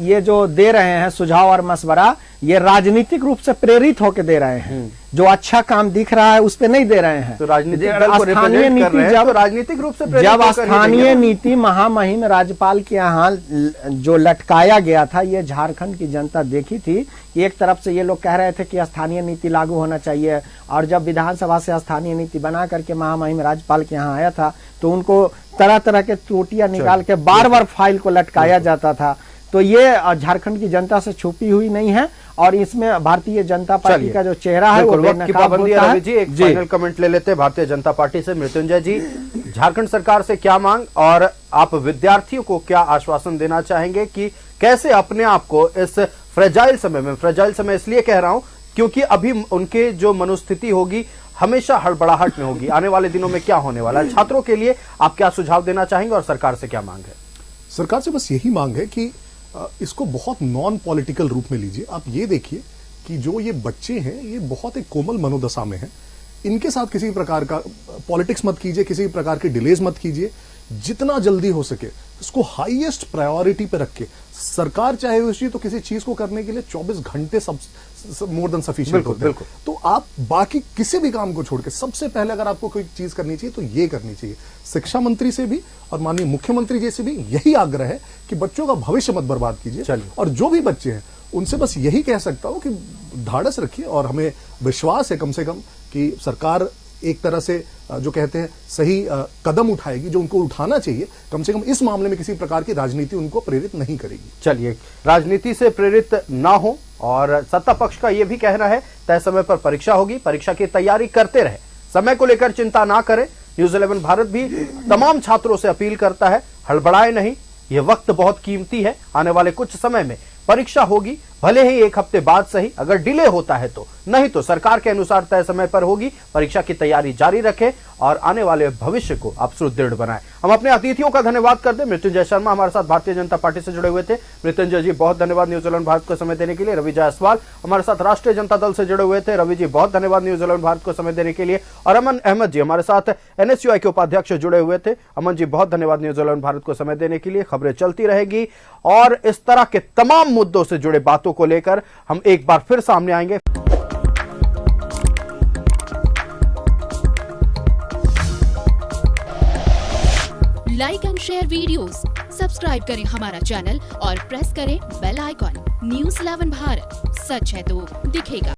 ये जो दे रहे हैं सुझाव और मशवरा, ये राजनीतिक रूप से प्रेरित होकर दे रहे हैं। जो अच्छा काम दिख रहा है उस पे नहीं दे रहे हैं। तो राजनीतिक दल को रिप्रेजेंट कर रहे हैं, तो राजनीतिक रूप से प्रेरित जब होकर ही स्थानीय देंगे। नीति महामहिम राज्यपाल के यहाँ जो लटकाया गया था, ये झारखंड की जनता देखी थी। एक तरफ से ये लोग कह रहे थे कि स्थानीय नीति लागू होना चाहिए, और जब विधानसभा से स्थानीय नीति बना करके महामहिम राज्यपाल के यहाँ आया था तो उनको तरह तरह के त्रुटियां निकाल के बार बार फाइल को लटकाया जाता था। तो ये झारखंड की जनता से छुपी हुई नहीं है, और इसमें भारतीय जनता पार्टी का जो चेहरा है वो वक्त की पाबंदी है। होता रवि जी, एक फाइनल कमेंट ले लेते हैं भारतीय जनता पार्टी से। मृत्युंजय जी, झारखंड सरकार से क्या मांग, और आप विद्यार्थियों को क्या आश्वासन देना चाहेंगे कि कैसे अपने आप को इस फ्रेजाइल समय में, फ्रेजाइल समय इसलिए कह रहा हूं क्योंकि अभी उनके जो मनोस्थिति होगी हमेशा हड़बड़ाहट में होगी, आने वाले दिनों में क्या होने वाला है, छात्रों के लिए आप क्या सुझाव देना चाहेंगे और सरकार से क्या मांग है? सरकार से बस यही मांग है कि इसको बहुत नॉन पॉलिटिकल रूप में लीजिए। आप ये देखिए कि जो ये बच्चे हैं ये बहुत एक कोमल मनोदशा में हैं, इनके साथ किसी प्रकार का पॉलिटिक्स मत कीजिए, किसी प्रकार की डिलेज मत कीजिए। जितना जल्दी हो सके इसको हाईएस्ट प्रायोरिटी पे रख के, सरकार चाहे उस चीज तो किसी चीज को करने के लिए 24 घंटे सब मोर देन सफिशिएंट होते हैं। तो आप बाकी किसी भी काम को छोड़ के सबसे पहले अगर आपको कोई चीज करनी चाहिए तो ये करनी चाहिए। शिक्षा मंत्री से भी और माननीय मुख्यमंत्री जी से भी यही आग्रह है कि बच्चों का भविष्य मत बर्बाद कीजिए। और जो भी बच्चे हैं उनसे बस यही कह सकता हूं कि धाड़स रखिए, और हमें विश्वास है कम से कम कि सरकार एक तरह से जो कहते हैं सही कदम उठाएगी जो उनको उठाना चाहिए। कम से कम इस मामले में किसी प्रकार की राजनीति उनको प्रेरित नहीं करेगी। चलिए, राजनीति से प्रेरित ना हो, और सत्ता पक्ष का यह भी कहना है तय समय पर परीक्षा होगी, परीक्षा की तैयारी करते रहे, समय को लेकर चिंता ना करें। न्यूज़ 11 भारत भी तमाम छात्रों से अपील करता है, हड़बड़ाए नहीं, यह वक्त बहुत कीमती है। आने वाले कुछ समय में परीक्षा होगी, भले ही एक हफ्ते बाद सही, अगर डिले होता है तो, नहीं तो सरकार के अनुसार तय समय पर होगी। परीक्षा की तैयारी जारी रखें और आने वाले भविष्य को आप सुदृढ़ बनाएं। हम अपने अतिथियों का धन्यवाद करते हैं। मृत्युंजय शर्मा हमारे साथ भारतीय जनता पार्टी से जुड़े हुए थे। मृत्युंजय जी, बहुत धन्यवाद न्यूज़ 11 भारत को समय देने के लिए। रवि जायसवाल हमारे साथ राष्ट्रीय जनता दल से जुड़े हुए थे। रवि जी, बहुत धन्यवाद न्यूज़ 11 भारत को समय देने के लिए। और अमन अहमद जी हमारे साथ NSUI के उपाध्यक्ष जुड़े हुए थे। अमन जी, बहुत धन्यवाद न्यूज़ 11 भारत को समय देने के लिए। खबरें चलती रहेगी और इस तरह के तमाम मुद्दों से जुड़े बातों को लेकर हम एक बार फिर सामने आएंगे। Like and share videos, subscribe करें हमारा चैनल और प्रेस करें बेल आइकॉन। न्यूज़ 11 भारत, सच है तो दिखेगा।